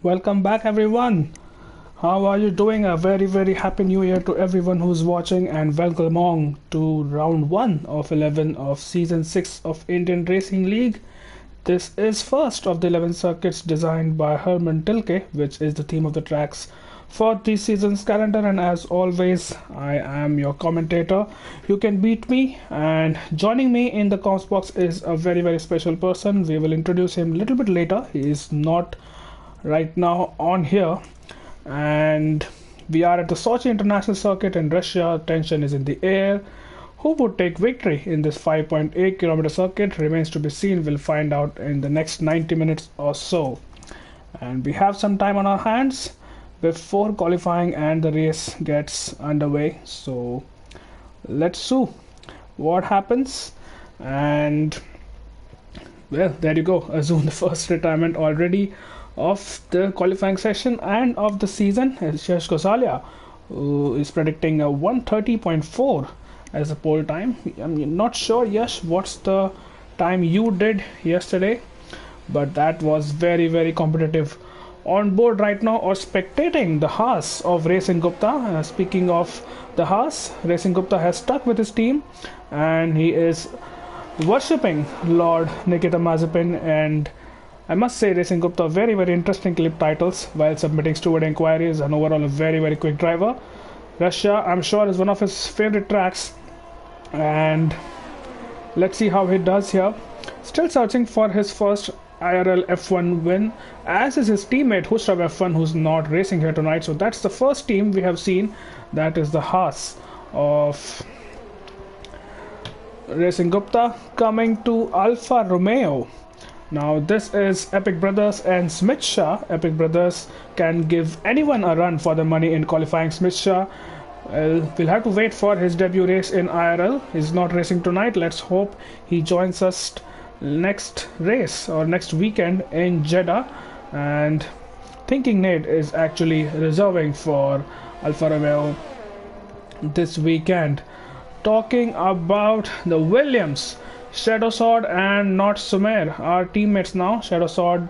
Welcome back, everyone. How are you doing? A very happy new year to everyone who's watching, and welcome on to round 1 of 11 of season 6 of Indian Racing League. This is first of the 11 circuits designed by Herman Tilke, which is the theme of the tracks for this season's calendar. And as always, I am your commentator. You can beat me, and joining me in the comms box is a very special person. We will introduce him a little bit later. He is not right now on here, and we are at the Sochi International Circuit in Russia. Tension is in the air. Who would take victory in this 5.8 kilometer circuit remains to be seen. We'll find out in the next 90 minutes or so. And we have some time on our hands before qualifying and the race gets underway. So let's see what happens. And well, there you go. Azun, the first retirement already of the qualifying session and of the season is Yash Gosalia, who is predicting a 1:30.4 as a pole time. I'm not sure, Yash, what's the time you did yesterday, but that was very competitive. On board right now or spectating the Haas of Racing Gupta. Speaking of the Haas, Racing Gupta has stuck with his team and he is worshipping Lord Nikita Mazepin. And I must say, Racing Gupta, very interesting clip titles while submitting steward inquiries, and overall a very quick driver. Russia, I'm sure, is one of his favorite tracks, and let's see how he does here. Still searching for his first IRL F1 win, as is his teammate Husrav F1, who's not racing here tonight. So that's the first team we have seen. That is the Haas of Racing Gupta. Coming to Alfa Romeo. Now this is Epic Brothers and Smith Shah. Epic Brothers can give anyone a run for the money in qualifying. Smith Shah, we'll have to wait for his debut race in IRL. He's not racing tonight. Let's hope he joins us next race or next weekend in Jeddah. And Thinking Nate is actually reserving for Alfa Romeo this weekend. Talking about the Williams, Shadow Sword and Not Sumer are teammates now. Shadow Sword,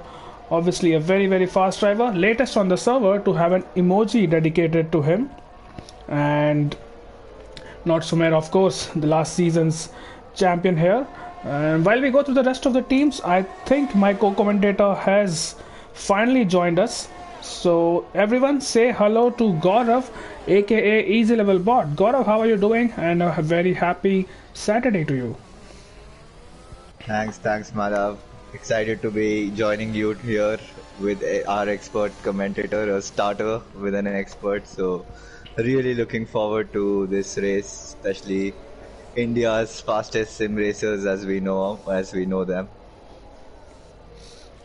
obviously a very fast driver, latest on the server to have an emoji dedicated to him. And Not Sumer, of course, the last season's champion here. And while we go through the rest of the teams, I think my co-commentator has finally joined us. So everyone say hello to Gaurav, aka Easy Level Bot. Gaurav, how are you doing? And a very happy Saturday to you. Thanks, Madhav. Excited to be joining you here with our expert commentator, a starter with an expert. So, really looking forward to this race, especially India's fastest sim racers as we know them.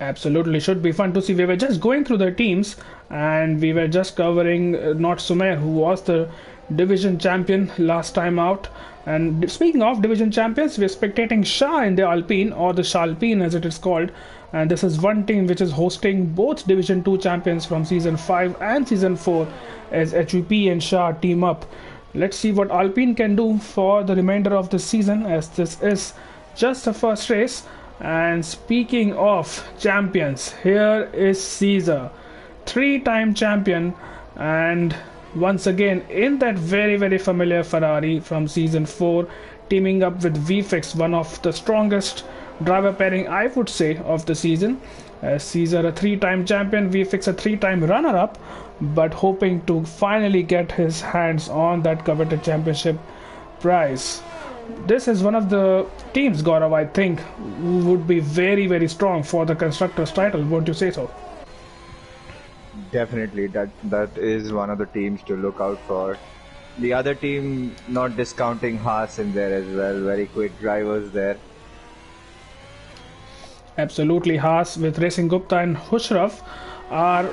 Absolutely, should be fun to see. We were just going through the teams and we were just covering Not Sumer, who was the division champion last time out. And speaking of division champions, we're spectating Shah in the Alpine, or the Shalpine as it is called. And this is one team which is hosting both Division 2 champions from Season 5 and Season 4 as HVP and Shah team up. Let's see what Alpine can do for the remainder of the season, as this is just the first race. And speaking of champions, here is Caesar, 3-time champion, and once again in that very familiar Ferrari from Season 4, teaming up with VFX, one of the strongest driver pairing I would say of the season. Caesar a 3-time champion, VFX a 3-time runner-up, but hoping to finally get his hands on that coveted championship prize. This is one of the teams, Gaurav, I think would be very strong for the constructors title, won't you say so? Definitely, that is one of the teams to look out for. The other team, not discounting Haas in there as well, very quick drivers there. Absolutely, Haas with Racing Gupta and Husrav are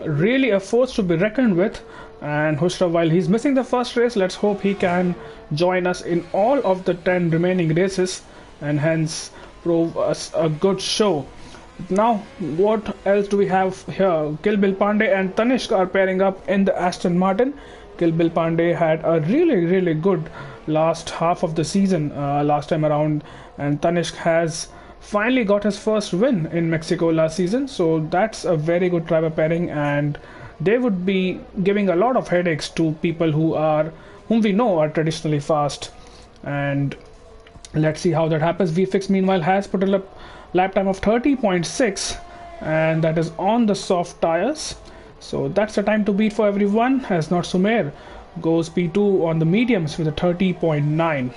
really a force to be reckoned with. And Husrav, while he's missing the first race, let's hope he can join us in all of the 10 remaining races and hence prove us a good show. Now, what else do we have here? Kill Bill Pandey and Tanishq are pairing up in the Aston Martin. Kill Bill Pandey had a really good last half of the season last time around, and Tanishq has finally got his first win in Mexico last season. So that's a very good driver pairing, and they would be giving a lot of headaches to people whom we know are traditionally fast. And let's see how that happens. VFX meanwhile has put a lap time of 30.6, and that is on the soft tires. So that's the time to beat for everyone, as not Sumer goes P2 on the mediums with a 30.9.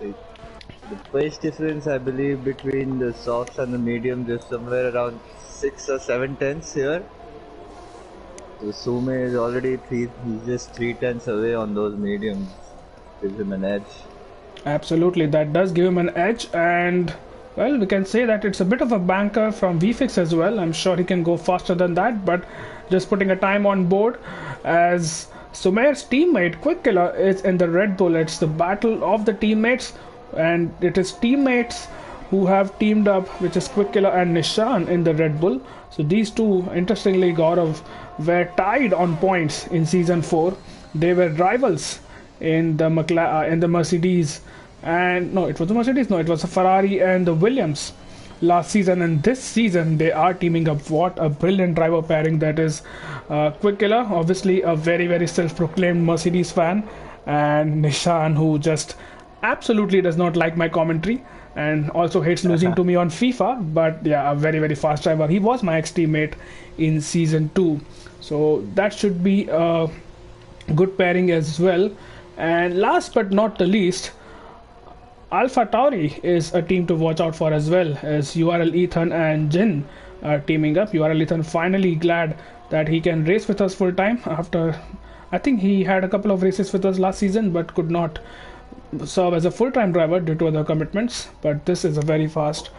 The pace difference, I believe, between the softs and the mediums is somewhere around 6 or 7 tenths here. So Sume is already he's just 3 tenths away on those mediums. Gives him an edge. Absolutely, that does give him an edge, and well, we can say that it's a bit of a banker from VFix as well. I'm sure he can go faster than that, but just putting a time on board as Sumer's teammate Quick Killer is in the Red Bull. It's the battle of the teammates, and it is teammates who have teamed up, which is Quick Killer and Nishan in the Red Bull. So these two, interestingly, Gaurav, were tied on points in season 4. They were rivals in the Mercedes, and no, it was the Mercedes. No, it was the Ferrari and the Williams last season, and this season they are teaming up. What a brilliant driver pairing that is. Quick Killer, obviously a very self-proclaimed Mercedes fan, and Nishan, who just absolutely does not like my commentary and also hates losing to me on FIFA, but yeah, a very fast driver. He was my ex-teammate in season 2, so that should be a good pairing as well. And last but not the least, Alpha Tauri is a team to watch out for as well, as URL Ethan and Jin are teaming up. URL Ethan finally glad that he can race with us full time after, I think he had a couple of races with us last season but could not serve as a full-time driver due to other commitments. But this is a very fast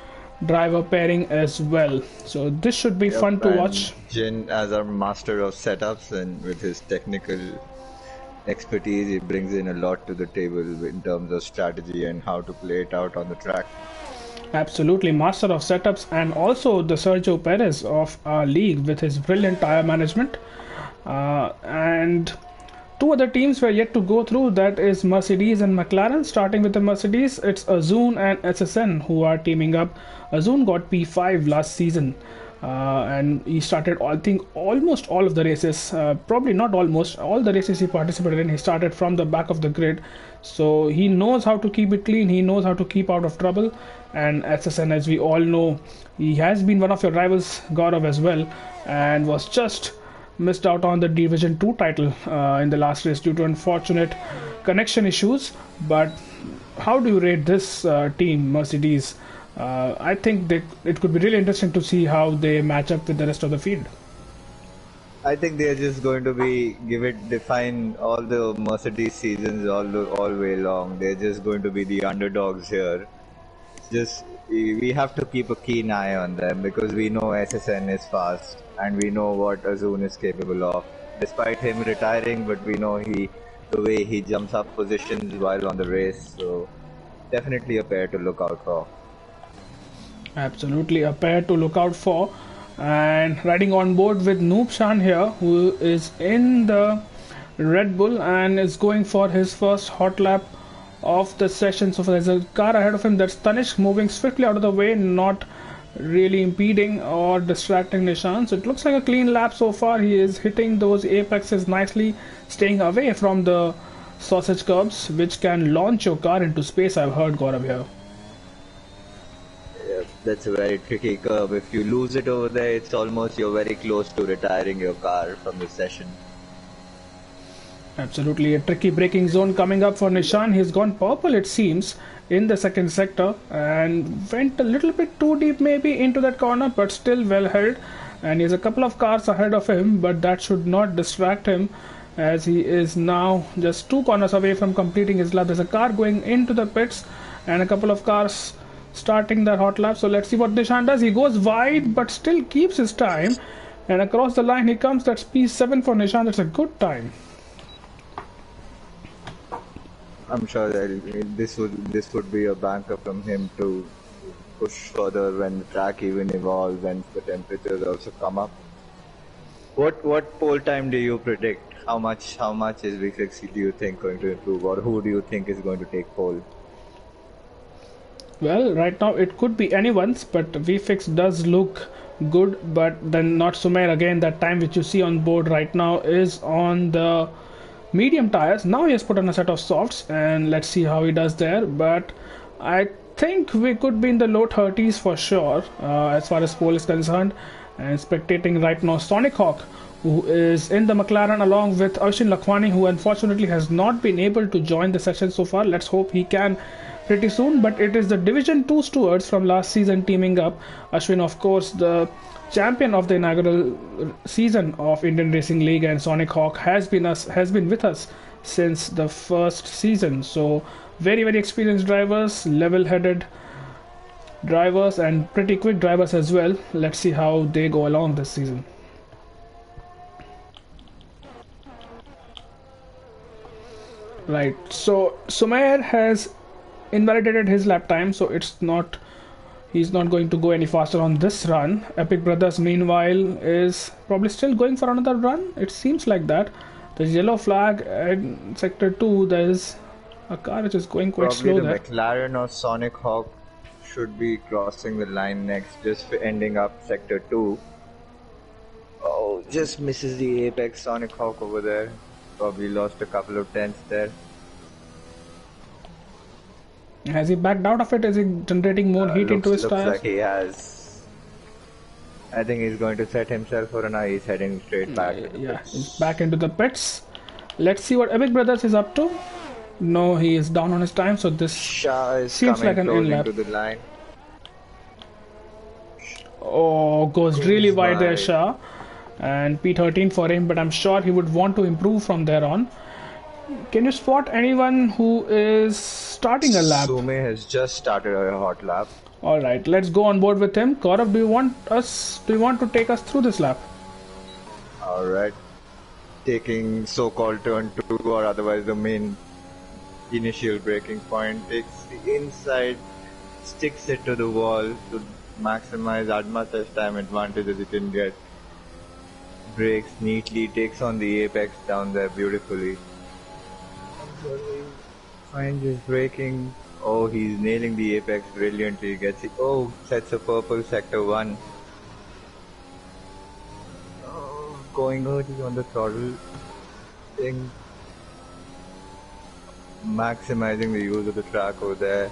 driver pairing as well, so this should be fun to watch. Jin as our master of setups, and with his technical expertise, he brings in a lot to the table in terms of strategy and how to play it out on the track. Absolutely, master of setups, and also the Sergio Perez of our league with his brilliant tire management. And two other teams were yet to go through, that is Mercedes and McLaren. Starting with the Mercedes, it's Azun and SSN who are teaming up. Azun got P5 last season, and he started, I think, almost all of the races, probably not almost all the races he participated in. He started from the back of the grid, so he knows how to keep it clean, he knows how to keep out of trouble. And SSN, as we all know, he has been one of your rivals, Gaurav, as well, and was just missed out on the Division 2 title in the last race due to unfortunate connection issues. But how do you rate this team, Mercedes? I think it could be really interesting to see how they match up with the rest of the field. I think they're just going to define all the Mercedes seasons all way long. They're just going to be the underdogs here. Just we have to keep a keen eye on them, because we know SSN is fast and we know what Azun is capable of. Despite him retiring, but we know the way he jumps up positions while on the race. So definitely a pair to look out for. Absolutely a pair to look out for. And riding on board with Noob Shan here, who is in the Red Bull and is going for his first hot lap of the session. So there's a car ahead of him, that's Tanishq, moving swiftly out of the way, not really impeding or distracting Nishan. So it looks like a clean lap so far. He is hitting those apexes nicely, staying away from the sausage curbs, which can launch your car into space, I've heard, Gaurav, here. Yeah, that's a very tricky curve. If you lose it over there, it's almost you're very close to retiring your car from the session. Absolutely, a tricky braking zone coming up for Nishan. He's gone purple, it seems, in the second sector, and went a little bit too deep maybe into that corner, but still well held. And he's a couple of cars ahead of him, but that should not distract him, as he is now just 2 corners away from completing his lap. There's a car going into the pits and a couple of cars starting their hot lap. So let's see what Nishan does. He goes wide but still keeps his time, and across the line he comes. That's P7 for Nishan. That's a good time. I'm sure that this would be a banker from him to push further when the track even evolves and the temperatures also come up. What pole time do you predict? How much is VFX do you think going to improve, or who do you think is going to take pole? Well, right now it could be anyone's, but VFix does look good, but then not Sumer again. That time which you see on board right now is on the medium tires. Now he has put on a set of softs, and let's see how he does there. But I think we could be in the low 30s for sure as far as pole is concerned. And spectating right now Sonic Hawk, who is in the McLaren along with Arshin Lakhwani, who unfortunately has not been able to join the session so far. Let's hope he can pretty soon. But it is the Division 2 stewards from last season teaming up. Ashwin, of course, the champion of the inaugural season of Indian Racing League, and Sonic Hawk has been with us since the first season. So very experienced drivers, level-headed drivers, and pretty quick drivers as well. Let's see how they go along this season. Right, so Sumair has invalidated his lap time, so he's not going to go any faster on this run. Epic Brothers meanwhile is probably still going for another run. It seems like that. The yellow flag in sector 2, there is a car which is going quite Probably slow the there. McLaren or Sonic Hawk should be crossing the line next, just for ending up sector 2. Oh, just misses the apex. Sonic Hawk over there. Probably lost a couple of tenths there. Has he backed out of it? Is he generating more heat into his looks tires? like he has. I think he's going to set himself for an eye. He's heading straight back. Yeah, he's back into the pits. Let's see what Epic Brothers is up to. No, he is down on his time, so this Shah is seems coming like an close in-lap. into the line. Oh, goes really wide there, wide. Shah. And P13 for him, but I'm sure he would want to improve from there on. Can you spot anyone who is starting a lap? Sume has just started a hot lap. Alright, let's go on board with him. Gaurav, do you want to take us through this lap? Alright. Taking so-called turn 2, or otherwise the main initial braking point, takes the inside, sticks it to the wall to maximize as much as time advantage as it can get. Brakes neatly, takes on the apex down there beautifully. Finds his braking. Oh, he's nailing the apex brilliantly. Gets it. Oh, sets a purple sector 1. Oh, going early on the throttle thing. Maximizing the use of the track over there.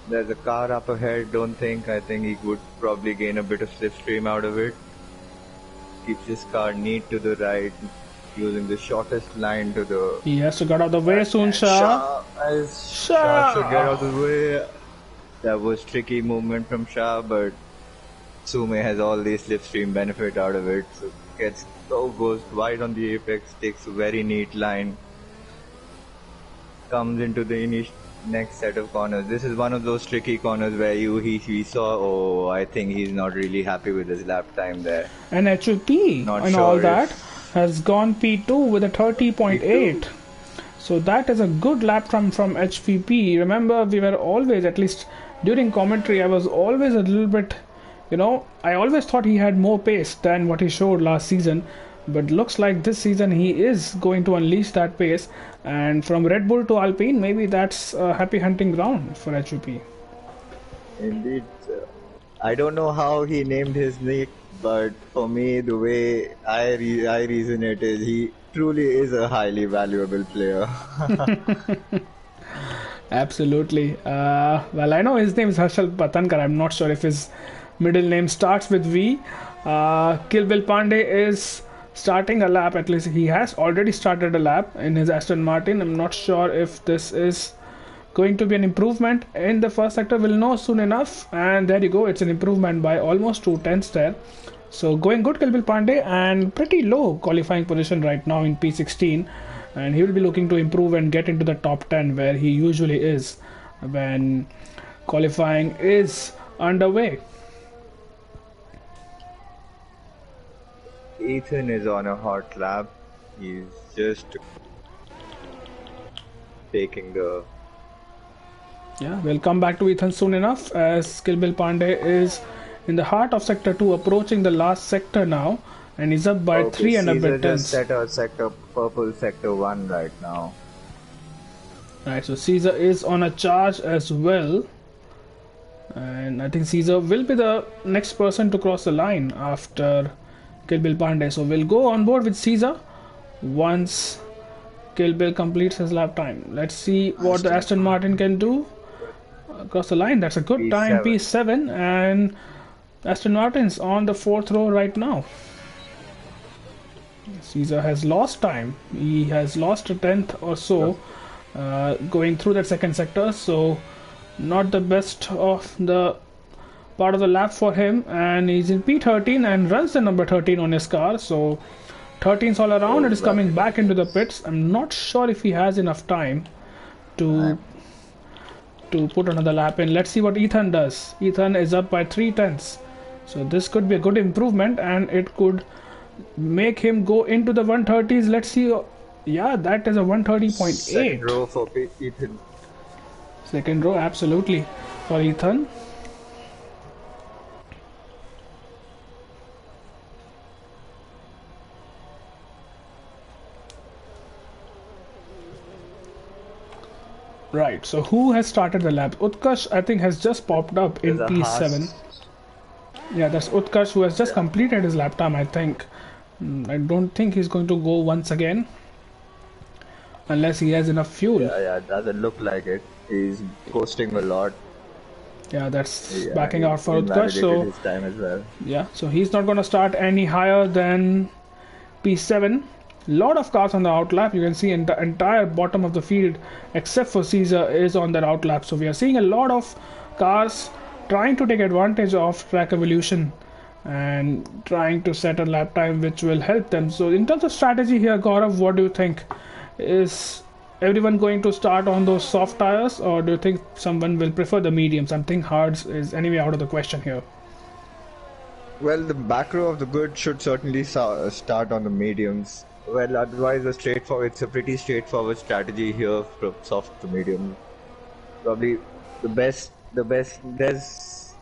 There's a car up ahead, I think he would probably gain a bit of slipstream out of it. Keeps his car neat to the right, using the shortest line to the... He has to get out of the way soon, Shah. Shah should get out of the way. That was tricky movement from Shah, but Sume has all the slipstream benefit out of it. So goes wide on the apex, takes a very neat line. Comes into the next set of corners. This is one of those tricky corners where we saw, oh, I think he's not really happy with his lap time there. And HUP Not and sure all if- that has gone P2 with a 30.8. So that is a good lap from HPP. Remember, we were always, at least during commentary, I was always a little bit, I always thought he had more pace than what he showed last season. But looks like this season he is going to unleash that pace. And from Red Bull to Alpine, maybe that's a happy hunting ground for HUP. Indeed. I don't know how he named his nick, but for me, the way I reason it is, he truly is a highly valuable player. Absolutely. Well, I know his name is Harshal Patankar. I'm not sure if his middle name starts with V. Kill Bill Pandey is starting a lap. At least he has already started a lap in his Aston Martin. I'm not sure if this is going to be an improvement in the first sector. We'll know soon enough. And there you go. It's an improvement by almost 2 tenths there. So going good, Kill Bill Pandey, and pretty low qualifying position right now in P16. And he will be looking to improve and get into the top 10 where he usually is when qualifying is underway. Ethan is on a hot lap. He's just taking the... Yeah, we'll come back to Ethan soon enough, as Kill Bill Pandey is in the heart of sector 2, approaching the last sector now, and he's up by 3 and a bit tenths. Set a sector purple sector 1 right now. Right, so Caesar is on a charge as well. And I think Caesar will be the next person to cross the line after Kill Bill Pandey. So we'll go on board with Caesar once Kill Bill completes his lap time. Let's see what the Aston Martin can do across the line. That's a good time, P7. P7, and Aston Martin's on the 4th row right now. Caesar has lost time. He has lost a tenth or so going through that second sector. So not the best of the part of the lap for him, and he's in P13 and runs the number 13 on his car. So 13's all around. It is coming back into the pits. I'm not sure if he has enough time to put another lap in. Let's see what Ethan does. Ethan is up by 3 tenths, so this could be a good improvement, and it could make him go into the 130s. Let's see. Yeah, that is a 130.8. Second row for Ethan. Second row, absolutely, for Ethan. Right, so who has started the lap? Utkarsh, I think, has just popped up in P7. Yeah, that's Utkarsh, who has just completed his lap time, I think. I don't think he's going to go once again unless he has enough fuel. Yeah, it doesn't look like it. He's coasting a lot. Yeah, that's backing out for Utkarsh. So his time as well. Yeah, so he's not going to start any higher than P7. Lot of cars on the outlap. You can see the entire bottom of the field except for Caesar is on that outlap. So we are seeing a lot of cars trying to take advantage of track evolution and trying to set a lap time which will help them. So in terms of strategy here, Gaurav, what do you think? Is everyone going to start on those soft tires, or do you think someone will prefer the mediums? I think hards is anyway out of the question here. Well, the back row of the good should certainly start on the mediums. Well, otherwise it's a pretty straightforward strategy here from soft to medium. Probably the best there's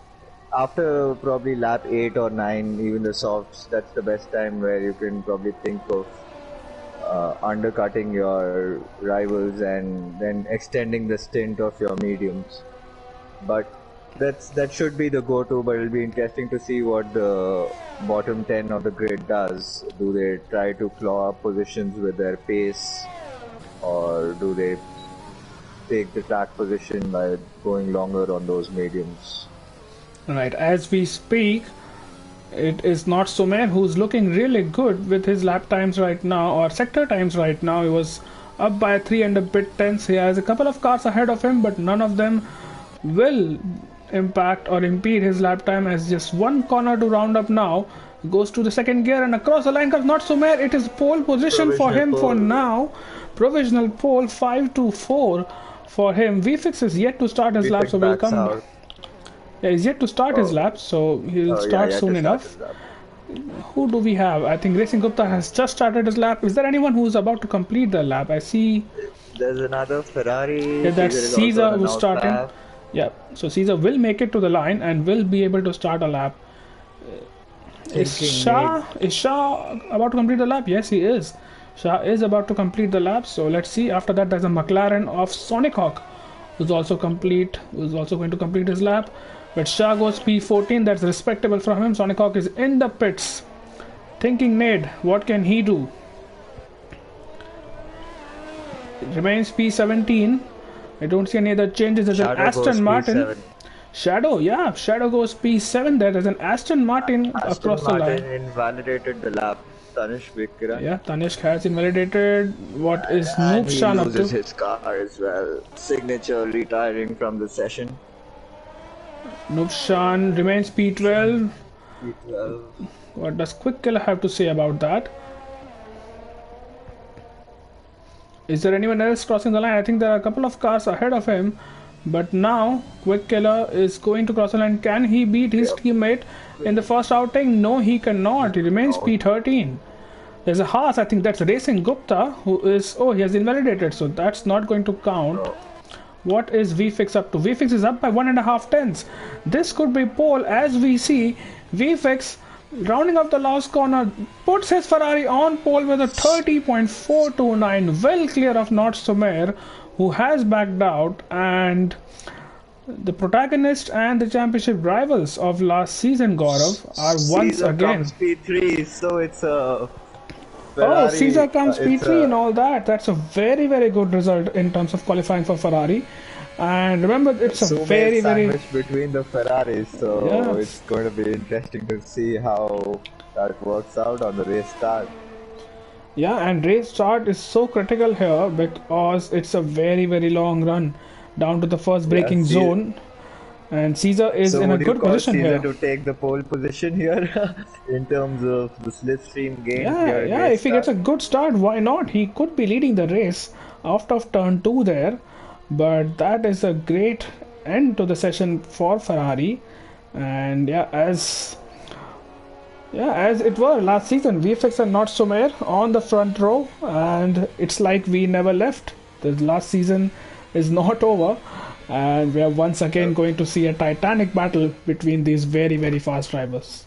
after probably lap 8 or 9, even the softs, that's the best time where you can probably think of undercutting your rivals and then extending the stint of your mediums. But that should be the go-to, but it'll be interesting to see what the bottom 10 of the grid does. Do they try to claw up positions with their pace, or do they take the track position by going longer on those mediums? Right, as we speak, it is not Sumer who's looking really good with his lap times right now, or sector times right now. He was up by 3 and a bit tenths. He has a couple of cars ahead of him, but none of them will impact or impede his lap time, as just one corner to round up now. Goes to the second gear and across the line comes not Sumer. It is pole position for him for now. Provisional pole 5-4 for him. VFix is yet to start his lap, so will come. Out. Yeah, he's yet to start his lap, so he'll start soon enough. Who do we have? I think Racing Gupta has just started his lap. Is there anyone who's about to complete the lap? I see. There's another Ferrari. Yeah, that's Caesar who's starting. Lap. Yeah, so Caesar will make it to the line and will be able to start a lap. Is Shah about to complete the lap? Yes, he is. Shah is about to complete the lap. So let's see. After that, there's a McLaren of Sonic Hawk, who's also going to complete his lap. But Shah goes P14. That's respectable from him. Sonic Hawk is in the pits. Thinking Nade, what can he do? It remains P17. I don't see any other changes. There's an Aston Martin. P7. Shadow goes P7. There is an Aston Martin across the line. Aston Martin invalidated the lap. Tanishq Vikram. Yeah, Tanishq has invalidated. What is Noob Shan up to? He loses his car as well. Signature retiring from the session. Noob Shan remains P12. P12. What does Quick Killer have to say about that? Is there anyone else crossing the line? I think there are a couple of cars ahead of him. But now, Quick Killer is going to cross the line. Can he beat his teammate in the first outing? No, he cannot. He remains P13. There's a Haas. I think that's Racing Gupta, who is... Oh, he has invalidated. So that's not going to count. What is VFix up to? VFix is up by 1.5 tenths. This could be pole, as we see. VFix, rounding up the last corner, puts his Ferrari on pole with a 30.429, well clear of Not Sumer, who has backed out, and The protagonist and the championship rivals of last season, Gaurav, are once Caesar again. comes P3, so it's a Oh, Ferrari. Caesar comes It's P3 and a all that. That's a very, very good result in terms of qualifying for Ferrari. And remember, it's a so made very, very, sandwich between the Ferraris, so yeah, it's going to be interesting to see how that works out on the race start. yeah. And race start is so critical here because it's a very, very long run down to the first Yeah, braking see. zone. And Caesar is So in a would you good call position Caesar here. to take the pole position here in terms of the slipstream gained Yeah, here in yeah, race if he gets start? a good start, why not? He could be leading the race after turn 2 there, but that is a great end to the session for Ferrari. And as it were last season, VFX and not Sumer on the front row, and it's like we never left. The last season is not over, and we are once again going to see a titanic battle between these very, very fast drivers.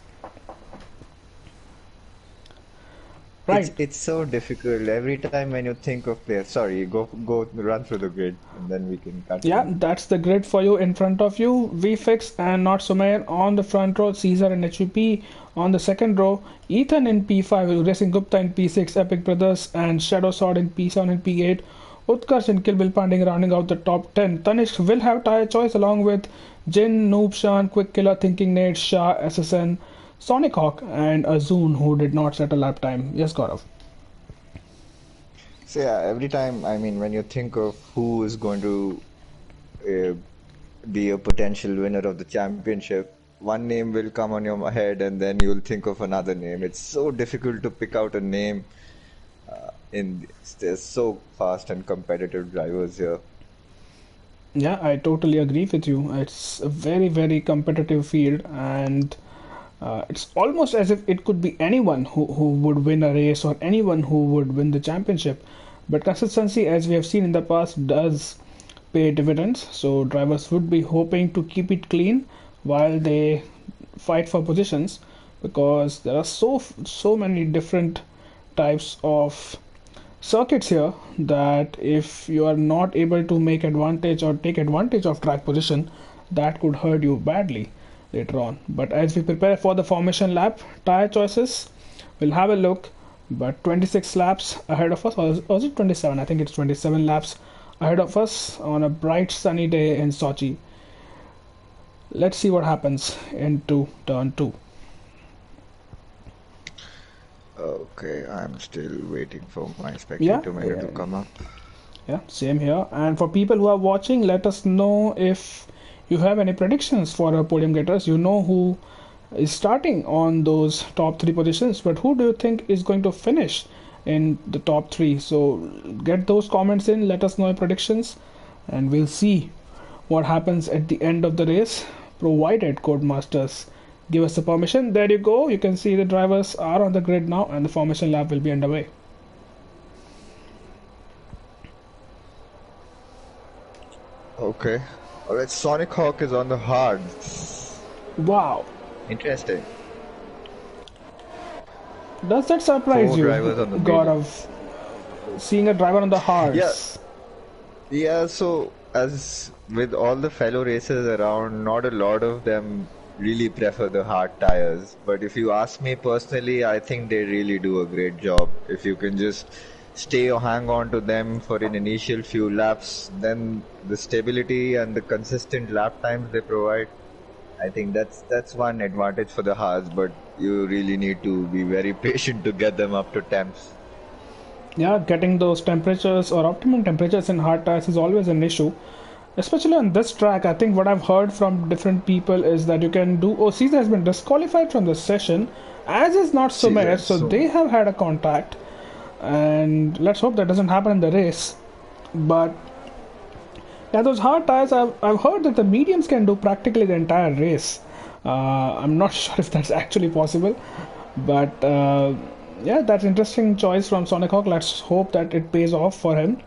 It's Right. it's so difficult every time when you think of players. Sorry, go run through the grid and then we can Yeah, continue. that's the grid for you in front of you. VFix and not Sumer on the front row, Caesar and HVP on the second row, Ethan in P5, Racing Gupta in P6, Epic Brothers and Shadow Sword in P7 and P8, Utkarsh and Kill Bill Panding rounding out the top 10. Tanishq will have tire choice along with Jin, Noob Shan, Quick Killer, Thinking Nate, Shah, SSN, Sonic Hawk, and Azun who did not set a lap time. Yes, Gaurav. So yeah, every time, I mean, when you think of who is going to uh, be a potential winner of the championship, one name will come on your head and then you'll think of another name. It's so difficult to pick out a name in there's so fast and competitive drivers here. Yeah, I totally agree with you. It's a very, very competitive field, and it's almost as if it could be anyone who would win a race or anyone who would win the championship. But consistency, as we have seen in the past, does pay dividends. So drivers would be hoping to keep it clean while they fight for positions, because there are so many different types of circuits here that if you are not able to make advantage or take advantage of track position, that could hurt you badly later on. But as we prepare for the formation lap, tire choices, we'll have a look. But 26 laps ahead of us, or was it 27? I think it's 27 laps ahead of us on a bright sunny day in Sochi. Let's see what happens into turn 2. Okay, I'm still waiting for my Yeah, spectator menu to yeah, come up. yeah, same here. And for people who are watching, let us know if you have any predictions for our podium getters. You know who is starting on those top three positions, but who do you think is going to finish in the top three? So get those comments in, let us know your predictions, and we'll see what happens at the end of the race, provided Codemasters give us the permission. There you go. You can see the drivers are on the grid now, and the formation lap will be underway. Okay. Alright, Sonic Hawk is on the hard. Wow. Interesting. Does that surprise Four you, drivers on the medium. Gaurav, seeing a driver on the Yeah, hards? yeah, so as with all the fellow racers around, not a lot of them really prefer the hard tires. But if you ask me personally, I think they really do a great job. If you can just stay or hang on to them for an initial few laps, then the stability and the consistent lap times they provide, I think that's one advantage for the Haas, but you really need to be very patient to get them up to temps. Yeah, getting those temperatures or optimum temperatures in hard tires is always an issue. Especially on this track, I think what I've heard from different people is that you can do. Oh, Caesar has been disqualified from this session, as is not Sumer, Season, so so they have had a contact. And let's hope that doesn't happen in the race. But yeah, those hard tires, I've heard that the mediums can do practically the entire race. I'm not sure if that's actually possible, but yeah, that's interesting choice from Sonic Hawk. Let's hope that it pays off for him.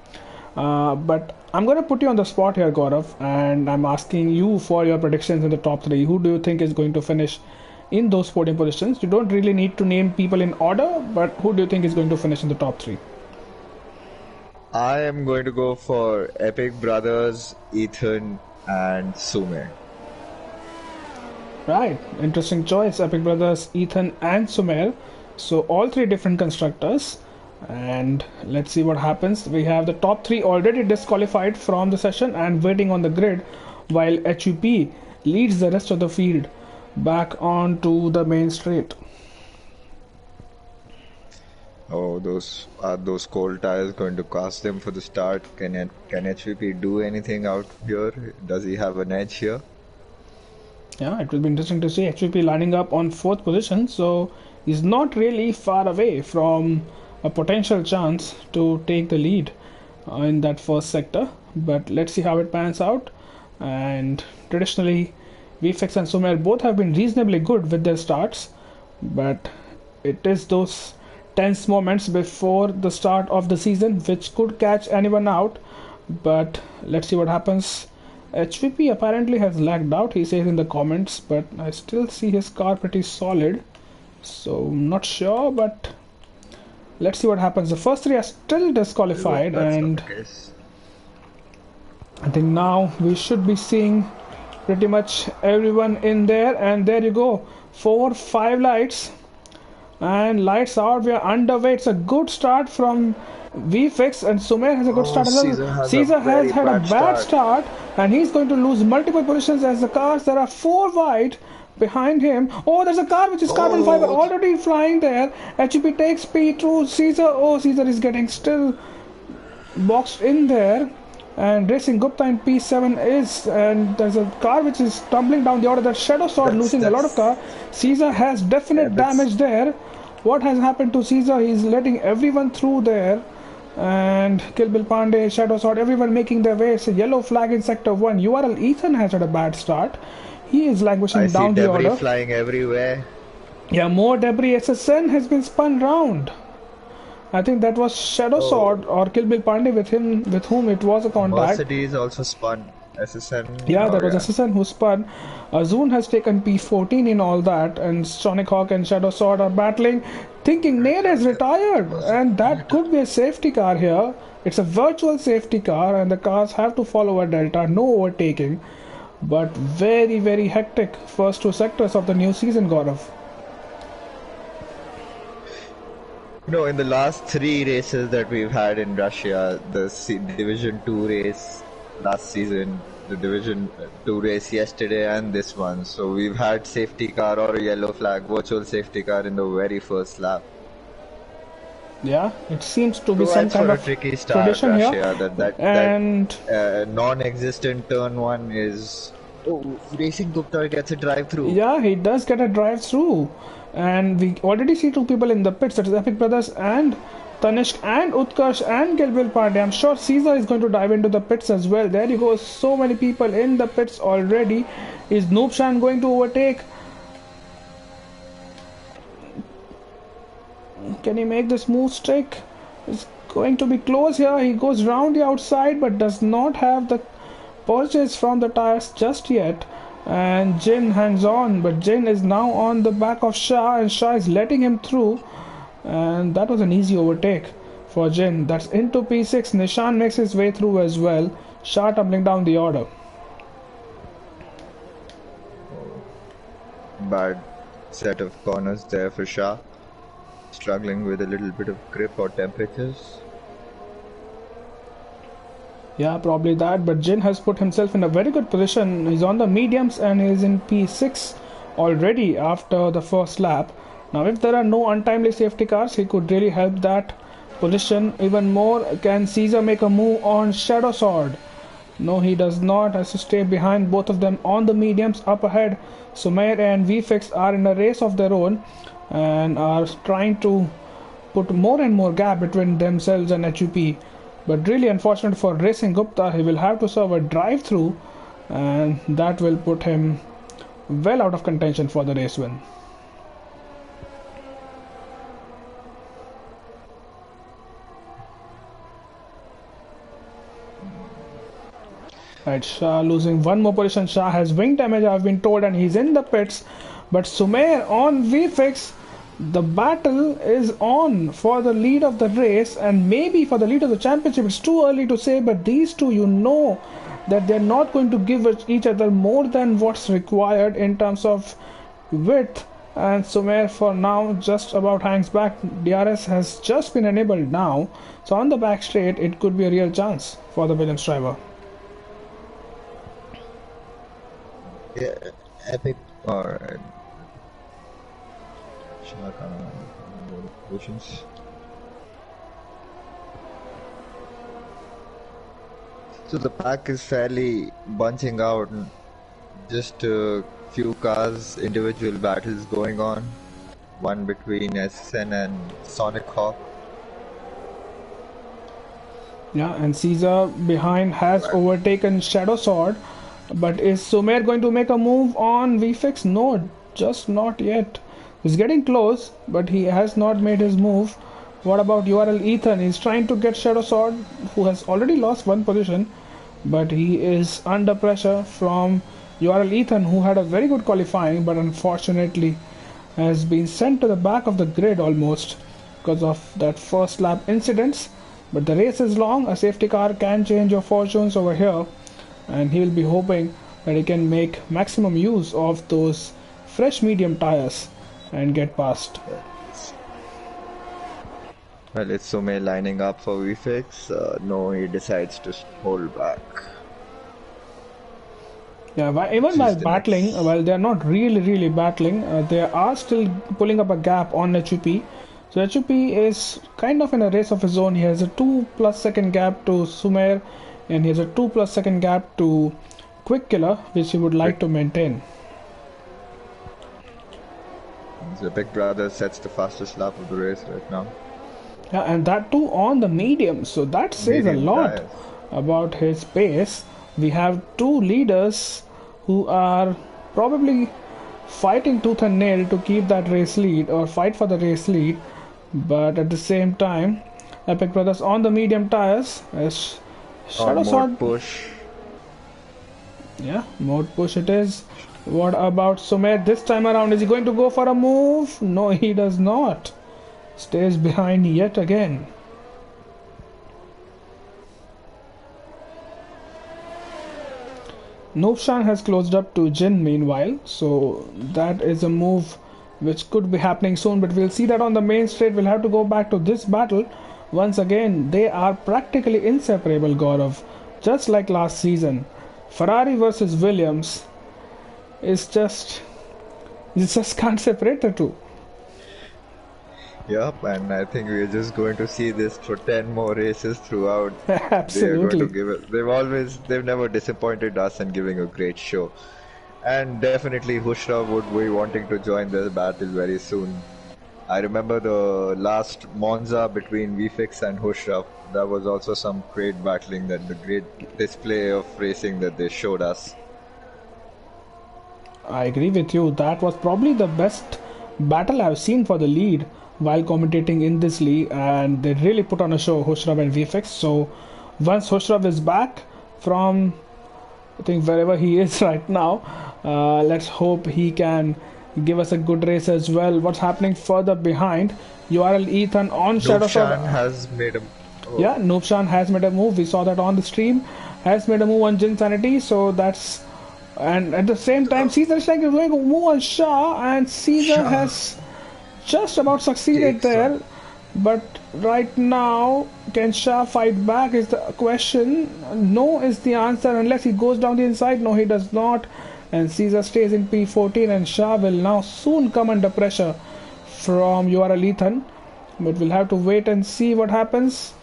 But I'm going to put you on the spot here, Gaurav, and I'm asking you for your predictions in the top three. Who do you think is going to finish in those podium positions? You don't really need to name people in order, but who do you think is going to finish in the top three? I am going to go for Epic Brothers, Ethan, and Sumer. Right, interesting choice. Epic Brothers, Ethan and Sumer. So all three different constructors. And let's see what happens. We have the top three already disqualified from the session and waiting on the grid, while HUP leads the rest of the field back onto the main straight. Oh, those cold tires going to cost them for the start. Can HVP do anything out here? Does he have an edge here? Yeah, it will be interesting to see HVP lining up on fourth position, so he's not really far away from a potential chance to take the lead in that first sector. But let's see how it pans out. And traditionally, VFX and Sumer both have been reasonably good with their starts, but it is those tense moments before the start of the season which could catch anyone out. But let's see what happens. HVP apparently has lagged out, he says in the comments, but I still see his car pretty solid, so I'm not sure, but let's see what happens. The first three are still disqualified, and I think now we should be seeing pretty much everyone in there. And there you go, 4-5 lights and lights out. We are underway. It's a good start from VFX, and Sumer has a good start as well. Caesar has had a bad start, and he's going to lose multiple positions as the cars that are 4 wide behind him. Oh, there's a car which is carbon fiber already flying there. HEP takes P2. Caesar, oh, Caesar is getting still boxed in there. And Racing Gupta in P7 is, and there's a car which is tumbling down the order. That Shadow Sword losing a lot of car. Caesar has definite damage there. What has happened to Caesar? He's letting everyone through there. And Kill Bill Pandey, Shadow Sword, everyone making their way. It's a yellow flag in Sector 1. URL Ethan has had a bad start. He is languishing down the order. Debris flying everywhere. Yeah, more debris. SSN has been spun round. I think that was Shadow Sword or Kill Bill Pandey with whom it was a contact. Mercedes also spun. SSN. Yeah, that was SSN who spun. Azun has taken P14 in all that, and Sonic Hawk and Shadow Sword are battling, thinking Nair is retired, and that could be a safety car here. It's a virtual safety car, and the cars have to follow a delta, no overtaking. But very, very hectic first two sectors of the new season, Gaurav. In the last 3 races that we've had in Russia, the Division 2 race last season, the Division 2 race yesterday, and this one. So we've had safety car or a yellow flag, virtual safety car in the very first lap. Yeah, it seems to be some kind of tricky start, tradition Russia, here. That non-existent turn 1 is... Oh, Racing Gupta gets a drive-through. Yeah, he does get a drive-through. And we already see 2 people in the pits. That is Epic Brothers and Tanishq and Utkarsh and Kill Bill Pandey. I'm sure Caesar is going to dive into the pits as well. There you go. So many people in the pits already. Is Noobshan going to overtake? Can he make this move stick? It's going to be close here. He goes round the outside but does not have the purchase from the tires just yet. And Jin hangs on, but Jin is now on the back of Shah, and Shah is letting him through. And that was an easy overtake for Jin. That's into P6. Nishan makes his way through as well. Shah tumbling down the order. Bad set of corners there for Shah. Struggling with a little bit of grip or temperatures. Yeah, probably that, but Jin has put himself in a very good position. He's on the mediums and he's in P6 already after the first lap. Now if there are no untimely safety cars, he could really help that position even more. Can Caesar make a move on Shadow Sword? No, he does not. Has to stay behind both of them on the mediums. Up ahead, Sumer and VFX are in a race of their own and are trying to put more and more gap between themselves and HUP. But really unfortunate for Racing Gupta, he will have to serve a drive-through, and that will put him well out of contention for the race win. Right, Shah losing one more position. Shah has wing damage, I've been told, and he's in the pits. But Sumer on VFX. The battle is on for the lead of the race and maybe for the lead of the championship. It's too early to say, but these two, that they're not going to give each other more than what's required in terms of width. And Sumer for now just about hangs back. DRS has just been enabled now, so on the back straight it could be a real chance for the Williams driver. Yeah, epic. Alright. Notifications. So the pack is fairly bunching out. Just a few cars, individual battles going on. One between SN and Sonic Hawk. Yeah, and Caesar behind has overtaken Shadow Sword. But is Sumer going to make a move on VFX? No, just not yet. He's getting close, but he has not made his move. What about URL Ethan? He's trying to get Shadow Sword, who has already lost one position, but he is under pressure from URL Ethan, who had a very good qualifying, but unfortunately has been sent to the back of the grid almost because of that first lap incidents. But the race is long. A safety car can change your fortunes over here, and he will be hoping that he can make maximum use of those fresh medium tires and get past. Well, it's Sumer lining up for VFX. No, he decides to hold back. Yeah, even while battling, well, they're not really battling. They are still pulling up a gap on HUP. So HUP is kind of in a race of his own. He has a 2+ second gap to Sumer, and he has a 2+ second gap to Quick Killer, which he would like to maintain. The Big Brother sets the fastest lap of the race right now. Yeah, and that too on the medium. So that says Medium a lot tires. about his pace. We have two leaders who are probably fighting tooth and nail to keep that race lead or fight for the race lead. But at the same time, Epic Brothers on the medium tires as Shadow Sword push. Yeah, mode push it is. What about Sumer this time around? Is he going to go for a move? No, he does not. Stays behind yet again. Noobshan has closed up to Jin meanwhile, so that is a move which could be happening soon, but we'll see that on the main straight. We'll have to go back to this battle. Once again, they are practically inseparable, Gaurav, just like last season. Ferrari versus Williams is just, you just can't separate the two. Yep, and I think we're just going to see this for 10 more races throughout. Absolutely. They're going to give it. They've never disappointed us in giving a great show. And definitely Hushra would be wanting to join the battle very soon. I remember the last Monza between VFX and Hushra. That was also some great battling, that the great display of racing that they showed us. I agree with you. That was probably the best battle I've seen for the lead while commentating in this league, and they really put on a show, Hushrab and VFX. So once Hushrab is back from, I think, wherever he is right now, let's hope he can give us a good race as well. What's happening further behind? URL Ethan on Shadow Sword has made a Yeah, Noobshan has made a move. We saw that on the stream. Has made a move on Jin Sanity, so that's, and at the same time Caesar is like going to move on Shah, and Caesar has just about succeeded there. But right now, can Shah fight back is the question. No is the answer, unless he goes down the inside. No, he does not. And Caesar stays in P14, and Shah will now soon come under pressure from URL Ethan. But we'll have to wait and see what happens.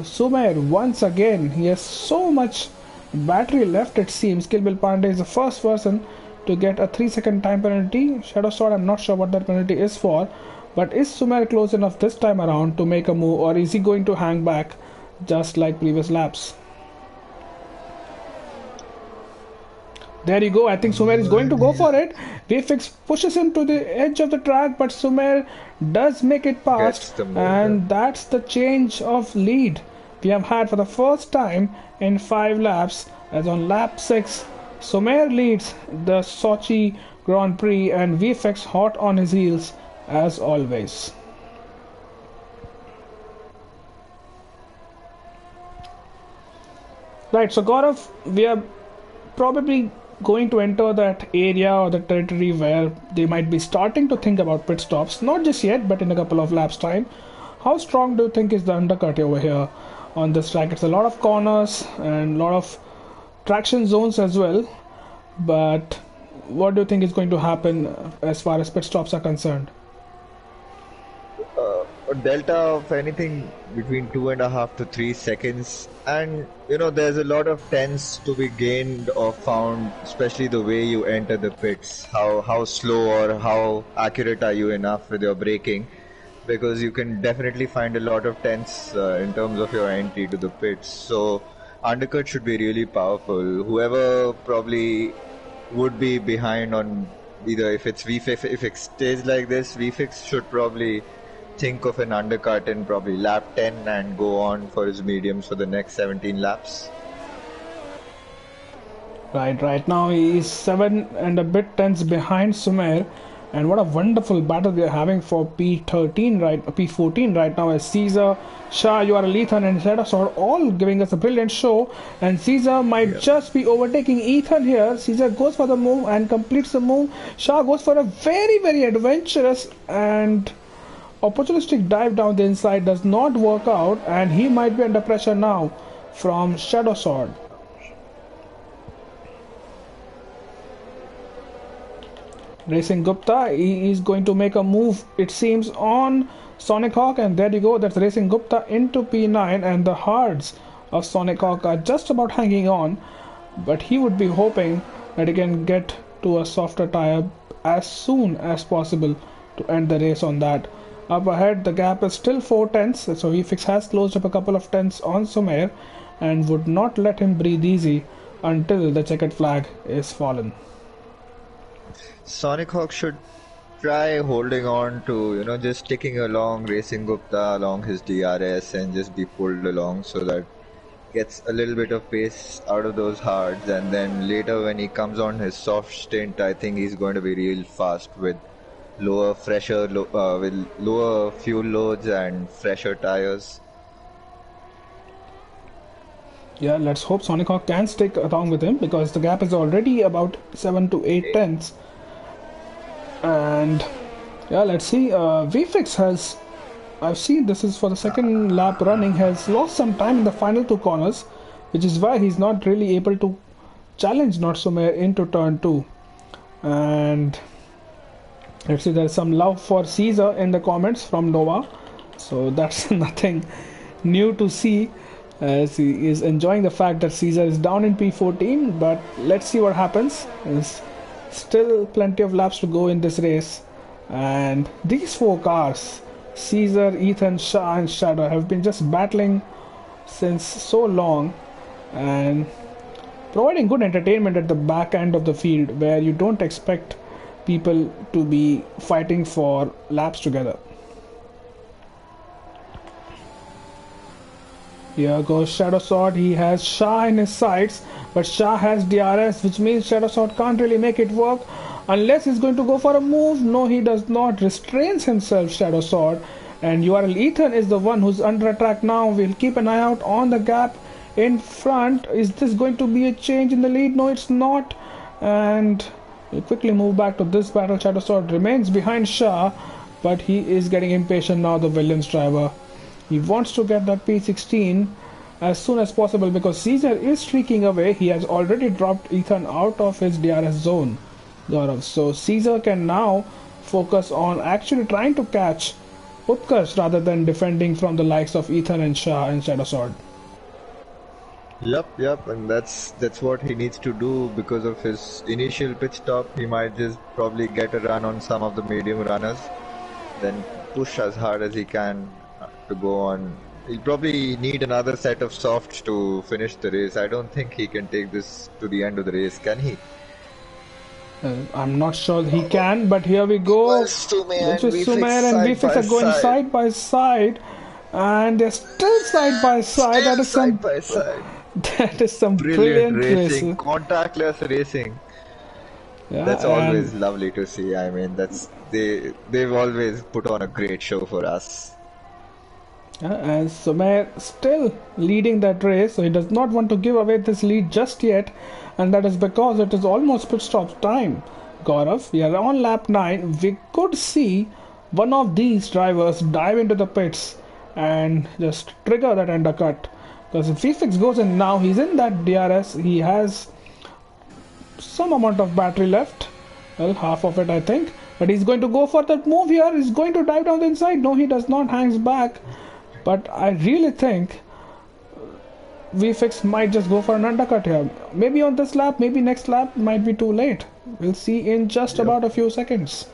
Sumer once again, he has so much battery left, it seems. Kill Bill Pandey is the first person to get a 3-second time penalty. Shadow Sword, I'm not sure what that penalty is for. But is Sumer close enough this time around to make a move, or is he going to hang back just like previous laps? There you go. I think Sumer is going to go for it. VFX pushes him to the edge of the track, but Sumer does make it past, and that's the change of lead we have had for the first time in 5 laps, as on lap 6 Sumer leads the Sochi Grand Prix, and VFX hot on his heels as always. Right, so Gaurav, we are probably going to enter that area or the territory where they might be starting to think about pit stops, not just yet, but in a couple of laps' time. How strong do you think is the undercut over here on this track? It's a lot of corners and a lot of traction zones as well, but what do you think is going to happen as far as pit stops are concerned? A delta of anything between 2.5 to 3 seconds, and there's a lot of tense to be gained or found, especially the way you enter the pits. How slow or how accurate are you enough with your braking? Because you can definitely find a lot of tense in terms of your entry to the pits. So undercut should be really powerful. Whoever probably would be behind on either, if it's VFix, if it stays like this, VFix should probably think of an undercut in probably lap 10 and go on for his mediums for the next 17 laps. Right now he is 7 and a bit tenths behind Sumer, and what a wonderful battle we are having for P13 P14 right now, as Caesar, Shah, you are Ethan and Shadow are all giving us a brilliant show, and Caesar might just be overtaking Ethan here. Caesar goes for the move and completes the move. Shah goes for a very adventurous and opportunistic dive down the inside, does not work out, and he might be under pressure now from Shadow Sword. Racing Gupta, he is going to make a move, it seems, on Sonic Hawk, and there you go, that's Racing Gupta into P9, and the hards of Sonic Hawk are just about hanging on, but he would be hoping that he can get to a softer tire as soon as possible to end the race on that. Up ahead, the gap is still 4 tenths, so VFix has closed up a couple of tenths on Sumer and would not let him breathe easy until the checkered flag is fallen. Sonic Hawk should try holding on to, just ticking along Racing Gupta along his DRS and just be pulled along, so that gets a little bit of pace out of those hards, and then later when he comes on his soft stint, I think he's going to be real fast with lower with lower fuel loads and fresher tires. Yeah, let's hope Sonic Hawk can stick along with him, because the gap is already about 7 to 8 tenths. And yeah, let's see. VFix has, I've seen this is for the second lap running, has lost some time in the final 2 corners, which is why he's not really able to challenge Notsumer into turn 2. And let's see, there's some love for Caesar in the comments from Nova, so that's nothing new to see, as he is enjoying the fact that Caesar is down in P14. But let's see what happens. There's still plenty of laps to go in this race, and these 4 cars, Caesar, Ethan, Shah and Shadow, have been just battling since so long and providing good entertainment at the back end of the field, where you don't expect people to be fighting for laps together. Here goes Shadow Sword. He has Shah in his sights, but Shah has DRS, which means Shadow Sword can't really make it work unless he's going to go for a move. No, he does not. Restrains himself, Shadow Sword. And URL Ethan is the one who's under attack now. We'll keep an eye out on the gap in front. Is this going to be a change in the lead? No, it's not. And we'll quickly move back to this battle. Shadow Sword remains behind Shah, but he is getting impatient now, the Williams driver. He wants to get that P16 as soon as possible, because Caesar is streaking away. He has already dropped Ethan out of his DRS zone, Gaurav. So Caesar can now focus on actually trying to catch Utkarsh rather than defending from the likes of Ethan and Shah and Shadow Sword. Yep, and that's what he needs to do. Because of his initial pit stop, he might just probably get a run on some of the medium runners, then push as hard as he can to go on. He'll probably need another set of softs to finish the race. I don't think he can take this to the end of the race, can he? I'm not sure he can, but here we go. Sumer and VFix are going side by side, and they're still side by side. That is some brilliant racing, contactless racing. Yeah, that's always lovely to see. I mean, they've always put on a great show for us. And Sumer still leading that race, so he does not want to give away this lead just yet, and that is because it is almost pit stop time. Gaurav, we are on lap 9. We could see one of these drivers dive into the pits and just trigger that undercut. Because if VFix goes in now, he's in that DRS, he has some amount of battery left. Well, half of it, I think. But he's going to go for that move here. He's going to dive down the inside. No, he does not. Hangs back. But I really think VFix might just go for an undercut here. Maybe on this lap, maybe next lap. Might be too late. We'll see in just about a few seconds.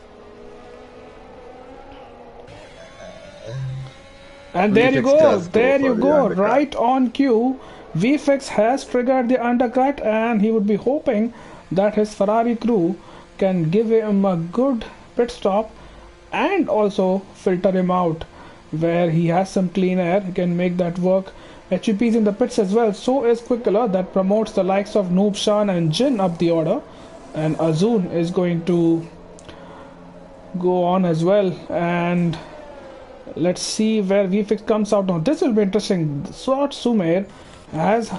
And there you go. There you go. Right on cue. VFX has triggered the undercut, and he would be hoping that his Ferrari crew can give him a good pit stop and also filter him out where he has some clean air. He can make that work. HEP is in the pits as well. So is Quickler, that promotes the likes of Noob Shan and Jin up the order, and Azun is going to go on as well. And let's see where VFX comes out now. This will be interesting. Swart Sumer as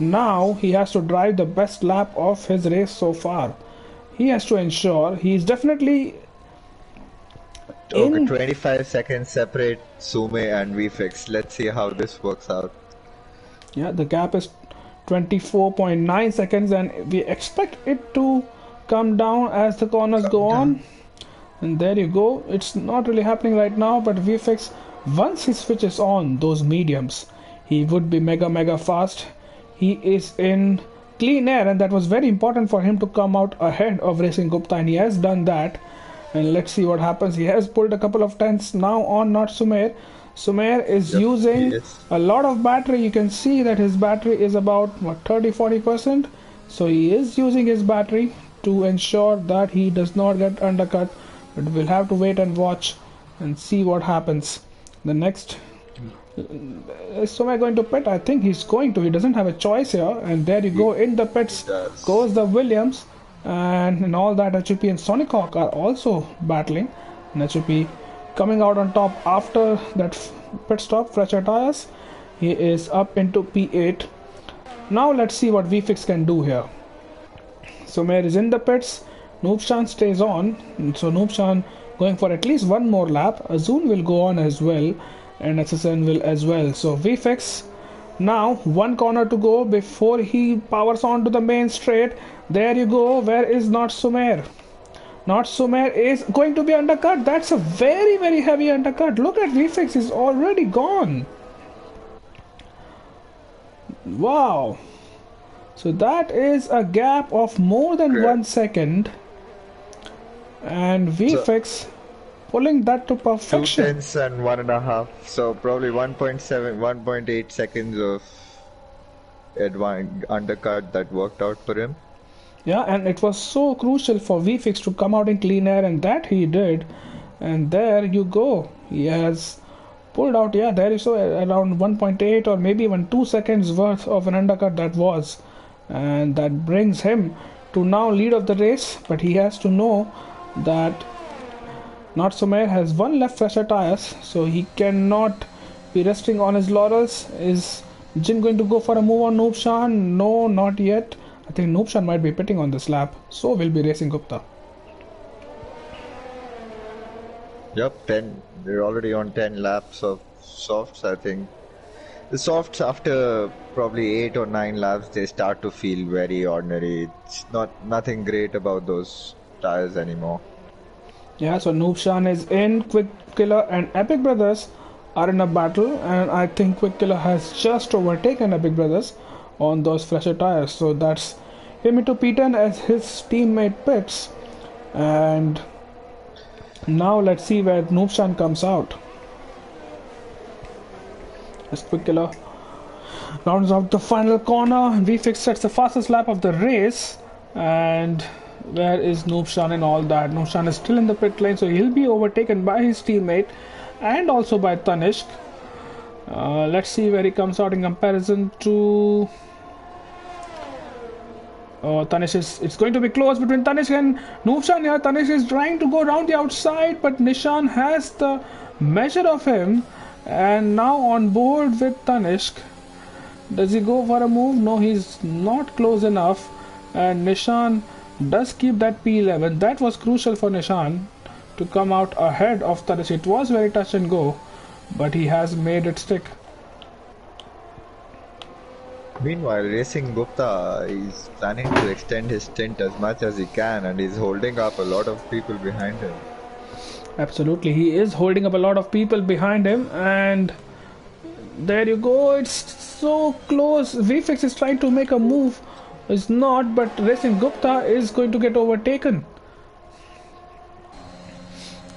now he has to drive the best lap of his race so far. He has to ensure he's definitely okay, 25 seconds separate Sume and VFix. Let's see how this works out. Yeah, the gap is 24.9 seconds, and we expect it to come down as the corners go on. And there you go. It's not really happening right now, but VFX, once he switches on those mediums, he would be mega fast. He is in clean air, and that was very important for him to come out ahead of Racing Gupta, and he has done that. And let's see what happens. He has pulled a couple of tenths now on not Sumer. Sumer is using a lot of battery. You can see that his battery is about 30-40%. So he is using his battery to ensure that he does not get undercut. But we'll have to wait and watch and see what happens. The next, is Sumer going to pit? I think he's going to. He doesn't have a choice here. And there you go. In the pits goes the Williams. And in all that, HEP and Sonic Hawk are also battling. And HEP coming out on top after that pit stop, fresher tires. He is up into P8. Now let's see what VFix can do here. Sumer is in the pits. Noobshan stays on. So Noobshan going for at least one more lap. Azun will go on as well. And SSN will as well. So VFX, now one corner to go before he powers on to the main straight. There you go. Where is Not Sumer? Not Sumer is going to be undercut. That's a very heavy undercut. Look at VFX, he's already gone. Wow. So that is a gap of more than 1 second. And VFX pulling that to perfection. 2 tenths and 1.5. So probably 1.7, 1.8 seconds of undercut that worked out for him. Yeah, and it was so crucial for VFix to come out in clean air, and that he did. And there you go. He has pulled out, yeah, there you saw around 1.8 or maybe even 2 seconds worth of an undercut that was. And that brings him to now lead of the race. But he has to know that Not Sumer has one left fresher tires, so he cannot be resting on his laurels. Is Jin going to go for a move on Noobshan? No, not yet. I think Noobshan might be pitting on this lap, so will be Racing Gupta. Yep, 10. We're already on 10 laps of softs, I think. The softs, after probably 8 or 9 laps, they start to feel very ordinary. It's nothing great about those tires anymore. Yeah, so Noobshan is in. Quick Killer and Epic Brothers are in a battle, and I think Quick Killer has just overtaken Epic Brothers on those fresher tires. So that's him into P10 as his teammate pits. And now let's see where Noobshan comes out. As Quick Killer rounds out the final corner, VFix sets the fastest lap of the race. And where is Noobshan and all that? Noobshan is still in the pit lane, so he'll be overtaken by his teammate and also by Tanishq. Let's see where he comes out in comparison to Tanishq. It's going to be close between Tanishq and Noobshan here. Tanishq is trying to go around the outside, but Nishan has the measure of him, And now on board with Tanishq. Does he go for a move? No, he's not close enough. And Nishan does keep that P11. That was crucial for Nishan to come out ahead of Tanishq. It was very touch and go, but he has made it stick. Meanwhile, Racing Gupta is planning to extend his stint as much as he can, and he's holding up a lot of people behind him. Absolutely, he is holding up a lot of people behind him, and there you go. It's so close. VFX is trying to make a move. It's not, but Racing Gupta is going to get overtaken.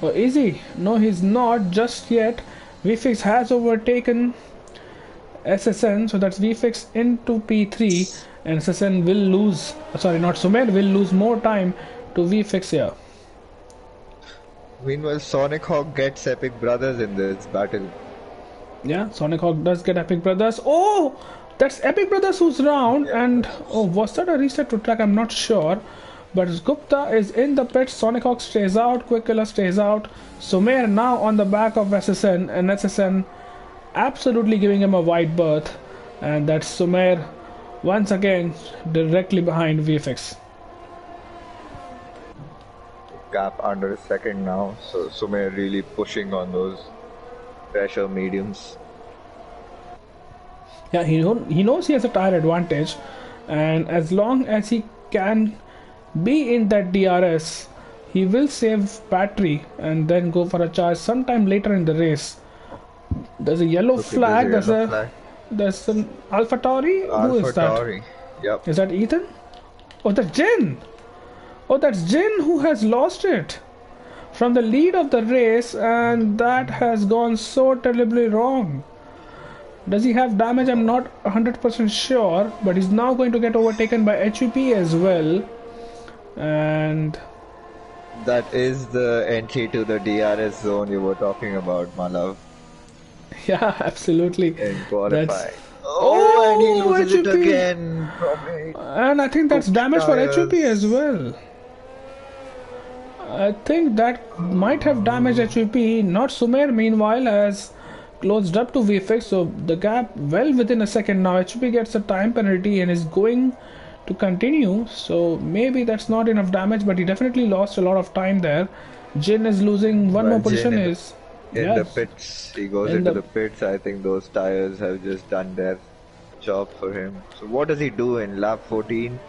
Oh, is he? No, he's not just yet. VFX has overtaken SSN, so that's VFX into P3, and SSN will lose. Sorry, not Sumer will lose more time to VFX here. Meanwhile, Sonic Hawk gets Epic Brothers in this battle. Yeah, Sonic Hawk does get Epic Brothers. Oh, that's Epic Brothers who's round, Yeah. and oh, was that a reset to track? I'm not sure. But Gupta is in the pit. Sonic Hawk stays out. Quick Killer stays out. Sumer now on the back of SSN, and SSN absolutely giving him a wide berth. And that's Sumer once again directly behind VFX. Gap under a second now, so Sumer really pushing on those pressure mediums. Yeah, he knows he has a tire advantage, and as long as he can be in that DRS, he will save battery and then go for a charge sometime later in the race. There's a yellow flag. There's an Alpha Tauri. Who is that? Tauri. Yep. Is that Ethan? Oh, that's Jin. Oh, that's Jin who has lost it from the lead of the race, and that has gone so terribly wrong. Does he have damage? I'm not 100% sure, but he's now going to get overtaken by HVP as well. And that is the entry to the DRS zone you were talking about, my love. Yeah, absolutely. In qualifying. Oh, and he loses HVP. it again. Probably. And I think that's damage for HVP as well. I think that might have damaged HVP. Not Sumer, meanwhile, has closed up to VFX, so the gap well within a second now. HVP gets a time penalty and is going to continue, so maybe that's not enough damage, but he definitely lost a lot of time there. Jin is losing one more position. In the pits, he goes into the pits. I think those tires have just done their job for him. So what does he do in lap 14?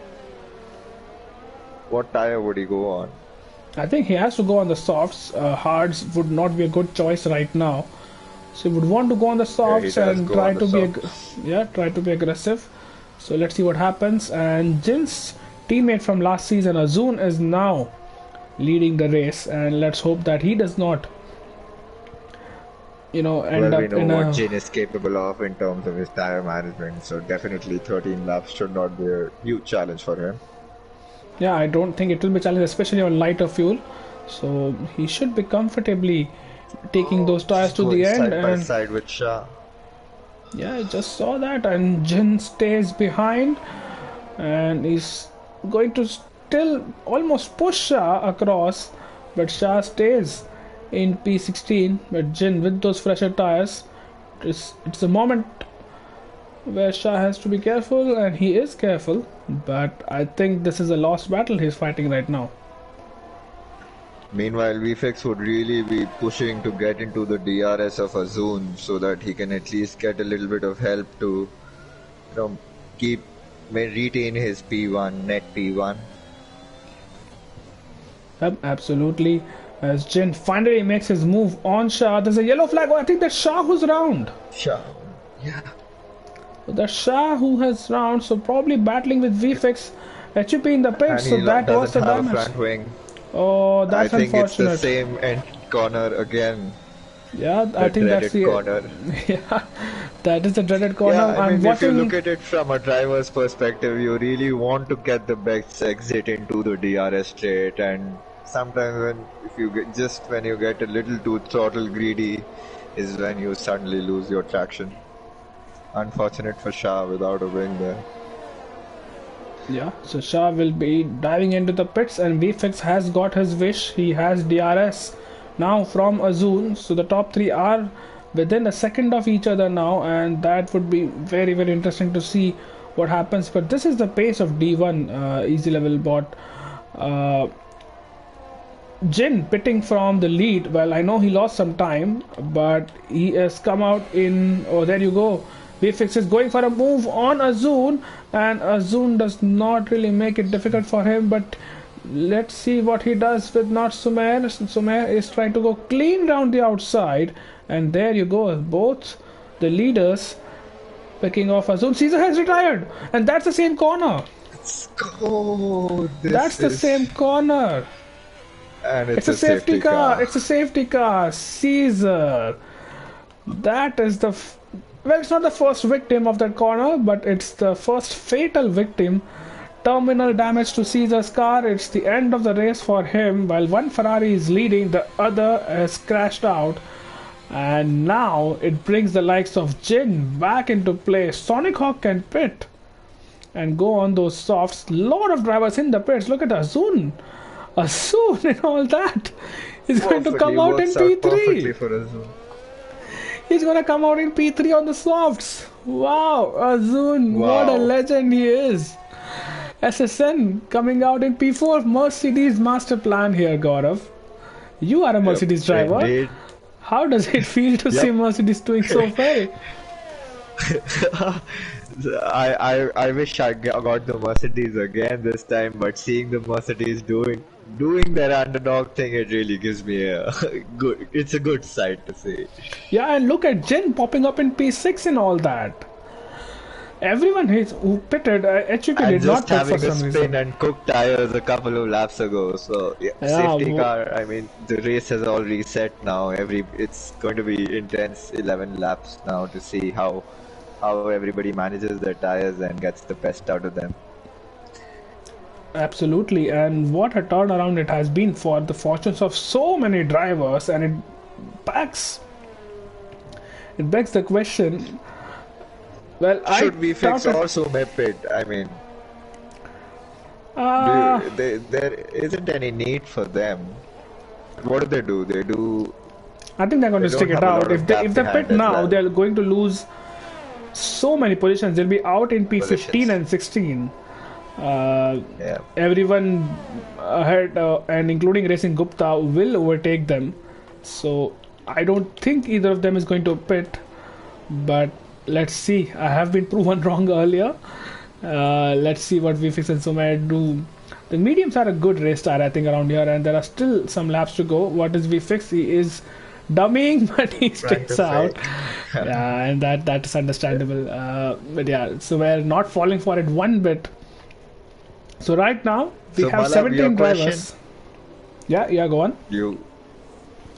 What tire would he go on? I think he has to go on the softs. Hards would not be a good choice right now, so he would want to go on the softs and try to be aggressive. So let's see what happens. And Jin's teammate from last season, Azun, is now leading the race, and let's hope that he does not, end up we know in what Jin is capable of in terms of his tire management, so definitely 13 laps should not be a huge challenge for him. Yeah, I don't think it will be a challenge, especially on lighter fuel. So he should be comfortably taking those tires to the end. Side by side with Shah. Yeah, I just saw that, and Jin stays behind, and he's going to still almost push Shah across, but Shah stays in P16. But Jin, with those fresher tires, it's a moment where Shah has to be careful, and he is careful, but I think this is a lost battle he's fighting right now. Meanwhile, VFX would really be pushing to get into the DRS of Azun so that he can at least get a little bit of help to retain his P1, net P1. Absolutely. As Jin finally makes his move on Shah, there's a yellow flag. Oh, I think that's Shah who's round. Shah, yeah. That's Shah who has round, so probably battling with VFX. HUP in the pit, so that was the damage. Front wing. Oh, that's unfortunate. I think it's the same end corner again. Yeah, I think that's the corner. Yeah, that is the dreaded corner. Yeah, I mean, if you look at it from a driver's perspective, you really want to get the best exit into the DRS straight, and sometimes when you get a little too throttle greedy, is when you suddenly lose your traction. Unfortunate for Shah without a wing there. Yeah, so Shah will be diving into the pits, and VFX has got his wish. He has DRS now from Azul, so the top three are within a second of each other now, and that would be very very interesting to see what happens. But this is the pace of D1 easy level bot. Uh, Jin pitting from the lead. Well, I know he lost some time, but he has come out in. Oh, there you go. VFX is going for a move on Azun, and Azun does not really make it difficult for him. But let's see what he does with not Sumer. Sumer is trying to go clean down the outside, and there you go. Both the leaders picking off Azun. Caesar has retired, and that's the same corner. Let's go. That's the same corner. And It's a safety car. It's a safety car. Caesar. That is the. Well, it's not the first victim of that corner, but it's the first fatal victim. Terminal damage to Caesar's car. It's the end of the race for him. While one Ferrari is leading, the other has crashed out. And now it brings the likes of Jin back into play. Sonic Hawk can pit and go on those softs. Lot of drivers in the pits. Look at Azun. Azun and all that. He's going to come out in P3. He's going to come out in P3 on the softs. Wow, Azun, what a legend he is. SSN coming out in P4. Mercedes master plan here, Gaurav. You are a Mercedes driver. Indeed. How does it feel to see Mercedes doing so well? I wish I got the Mercedes again this time, but seeing the Mercedes doing their underdog thing, it really gives me a good. It's a good sight to see. Yeah, and look at Jin popping up in P6 and all that. Everyone who pitted, HUP did not pit for some reason. And just having a spin and cooked tires a couple of laps ago. So yeah, safety car. I mean, the race has all reset now. It's going to be intense 11 laps now to see how everybody manages their tires and gets the best out of them. Absolutely, and what a turnaround it has been for the fortunes of so many drivers, and it begs the question. Well, should we fix also Mepit? I mean, there isn't any need for them. What do? They do. I think they're going to stick it out. If they pit now, they're going to lose so many positions. They'll be out in P15 and 16. Everyone ahead and including Racing Gupta will overtake them. So I don't think either of them is going to pit. But let's see. I have been proven wrong earlier. Let's see what VFX and Sumer do. The mediums are a good race start, I think, around here, and there are still some laps to go. What is VFX? He is dummying, but he sticks out. Yeah, and that is understandable. But yeah, so we're not falling for it one bit. So right now we have 17 drivers. Yeah, go on. You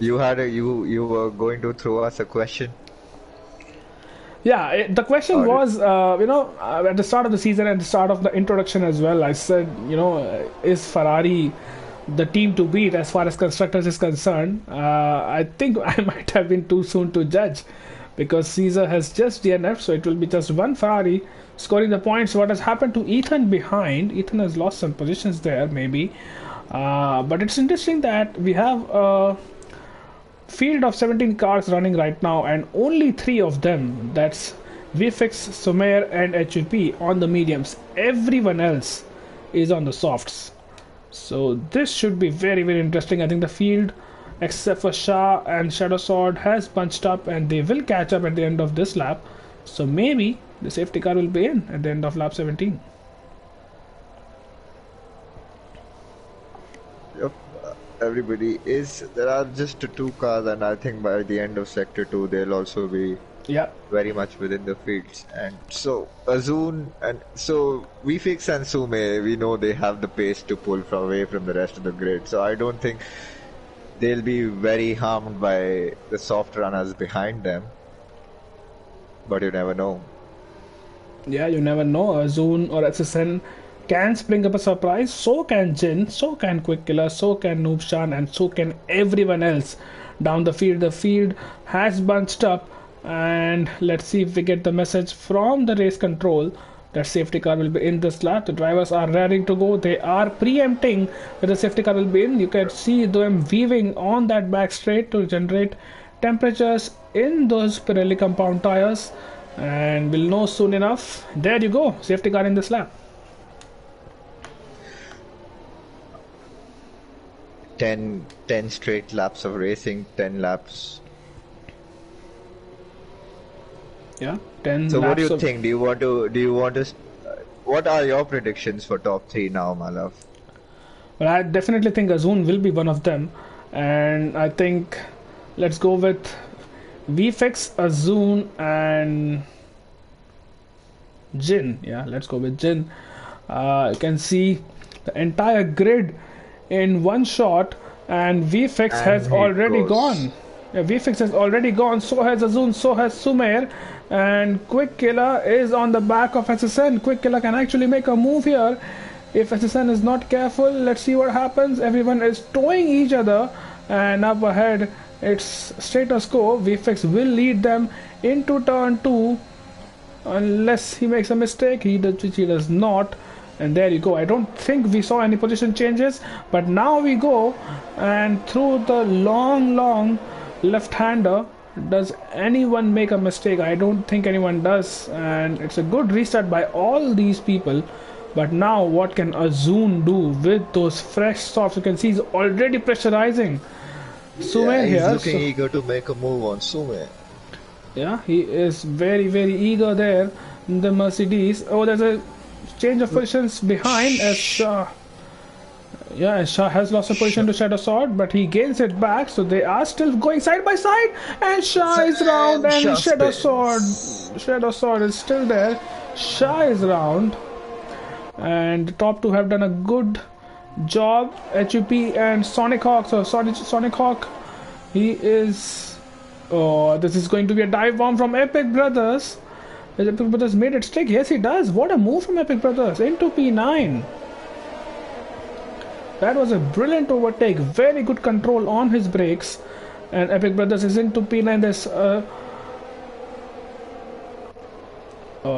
were going to throw us a question. Yeah, the question was, at the start of the season and the start of the introduction as well, I said, is Ferrari the team to beat as far as constructors is concerned? I think I might have been too soon to judge, because Caesar has just DNF, so it will be just one Ferrari scoring the points. What has happened to Ethan behind? Ethan has lost some positions there, maybe. But it's interesting that we have a field of 17 cars running right now, and only 3 of them, that's VFX, Sumer and HUP, on the mediums. Everyone else is on the softs. So this should be very, very interesting. I think the field, except for Shah and Shadow Sword, has bunched up, and they will catch up at the end of this lap. So maybe the safety car will be in at the end of lap 17. Yep, everybody is. There are just 2 cars, and I think by the end of sector 2 they'll also be very much within the fields. And so Azun and so VFX and Sumer, we know they have the pace to pull away from the rest of the grid. So I don't think they'll be very harmed by the soft runners behind them. But you never know. Yeah, you never know. Azun or SSN can spring up a surprise. So can Jin, so can Quick Killer, so can Noobshan, and so can everyone else down the field. The field has bunched up, and let's see if we get the message from the race control that safety car will be in this lap. The drivers are raring to go. They are preempting that the safety car will be in. You can see them weaving on that back straight to generate temperatures in those Pirelli compound tires, and we'll know soon enough. There you go, safety car in this lap. 10 straight laps of racing, 10 laps. Yeah, 10 So laps what do you of... think? Do you want to, what are your predictions for top 3 now, my love? Well, I definitely think Azun will be one of them, and I think let's go with VFX, Azun, and Jin. Yeah, let's go with Jin. You can see the entire grid in one shot, and VFX And has he already goes. gone. Yeah, VFX has already gone, so has Azun, so has Sumer, and Quick Killer is on the back of SSN. Quick Killer can actually make a move here if SSN is not careful. Let's see what happens. Everyone is towing each other, and up ahead it's status quo. VFX will lead them into turn 2 unless he makes a mistake, which he does not. And there you go. I don't think we saw any position changes, but now we go, and through the long left-hander. Does anyone make a mistake? I don't think anyone does, and it's a good restart by all these people. But now what can Azun do with those fresh softs? You can see he's already pressurizing Sumer Yeah, he's here. looking eager to make a move on Sumer. Yeah, he is very eager there in the Mercedes. Oh, there's a change of positions behind as Shah. Yeah, Shah has lost a position to Shadow Sword, but he gains it back, so they are still going side by side, and Shah is round, and Shah Shadow spins. Sword is still there. Shah is round, and the top two have done a good job. HUP and Sonic Hawk. So Sonic Hawk, he is... Oh, this is going to be a dive bomb from Epic Brothers. Has Epic Brothers made it stick? Yes, he does. What a move from Epic Brothers into P9. That was a brilliant overtake. Very good control on his brakes. And Epic Brothers is into P9. There's oh,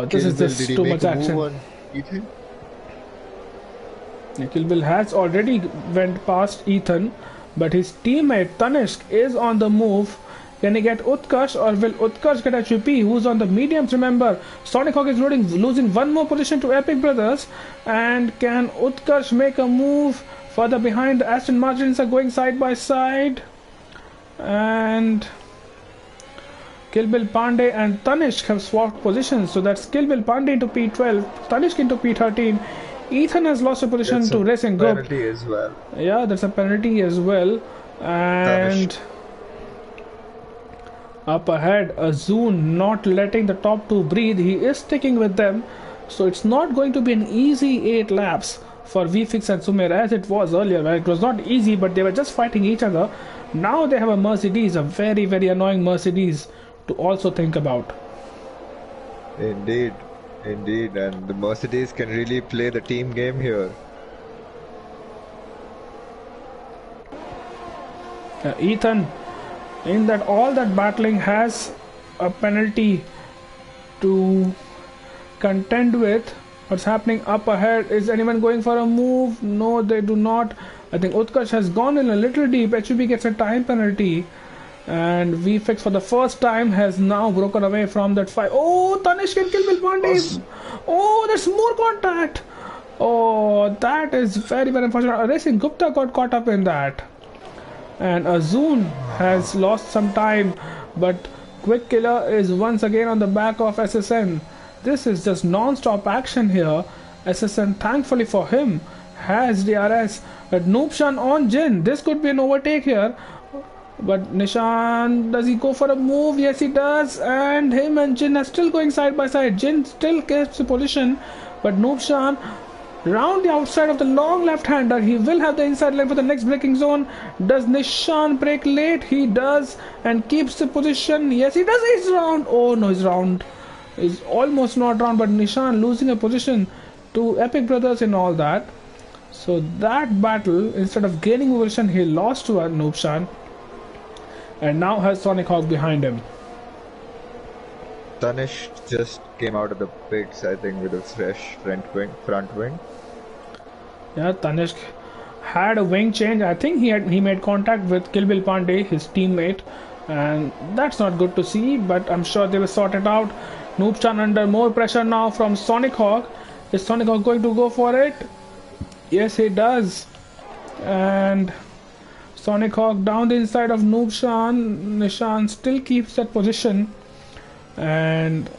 this is just too much action. Kill Bill has already went past Ethan, but his teammate Tanishq is on the move. Can he get Utkarsh, or will Utkarsh get HUP, who's on the mediums? Remember, Sonic Hawk is losing one more position to Epic Brothers. And can Utkarsh make a move further behind? The Aston Martins are going side by side. And Kill Bill Pandey and Tanishq have swapped positions. So that's Kill Bill Pandey into P12, Tanishq into P13. Ethan has lost a position to Racing Group. Penalty as well. Yeah, there's a penalty as well. And Tanishq. Up ahead, Azun not letting the top two breathe. He is sticking with them. So it's not going to be an easy 8 laps for VFix and Sumer as it was earlier, where it was not easy, but they were just fighting each other. Now they have a Mercedes, a very annoying Mercedes to also think about. Indeed, and the Mercedes can really play the team game here. Ethan, in that all that battling, has a penalty to contend with. What's happening up ahead? Is anyone going for a move? No, they do not. I think Utkarsh has gone in a little deep. HUB gets a time penalty. And VFX for the first time has now broken away from that fight. Oh, Tanishq can kill Bill Pandey. Oh, there's more contact. Oh, that is very unfortunate. Racing Gupta got caught up in that. And Azun has lost some time, but Quick Killer is once again on the back of SSN. This is just non-stop action here. SSN, thankfully for him, has DRS. But Noobshan on Jin. This could be an overtake here. But Nishan, does he go for a move? Yes, he does. And him and Jin are still going side by side. Jin still keeps the position, but Noobshan round the outside of the long left-hander. He will have the inside leg for the next braking zone. Does Nishan brake late? He does, and keeps the position. Yes, he does. He's round. Oh no, his round is almost not round, but Nishan losing a position to Epic Brothers and all that. So that battle, instead of gaining position, he lost to Noobshan, and now has Sonic Hawk behind him. Tanishq just came out of the pits, I think, with a fresh front wing. Yeah, Tanishq had a wing change. I think he made contact with Kill Bill Pandey, his teammate, and that's not good to see, but I'm sure they will sort it out. Noobshan under more pressure now from Sonic Hawk. Is Sonic Hawk going to go for it? Yes, he does. And Sonic Hawk down the inside of Noobshan. Nishan still keeps that position. And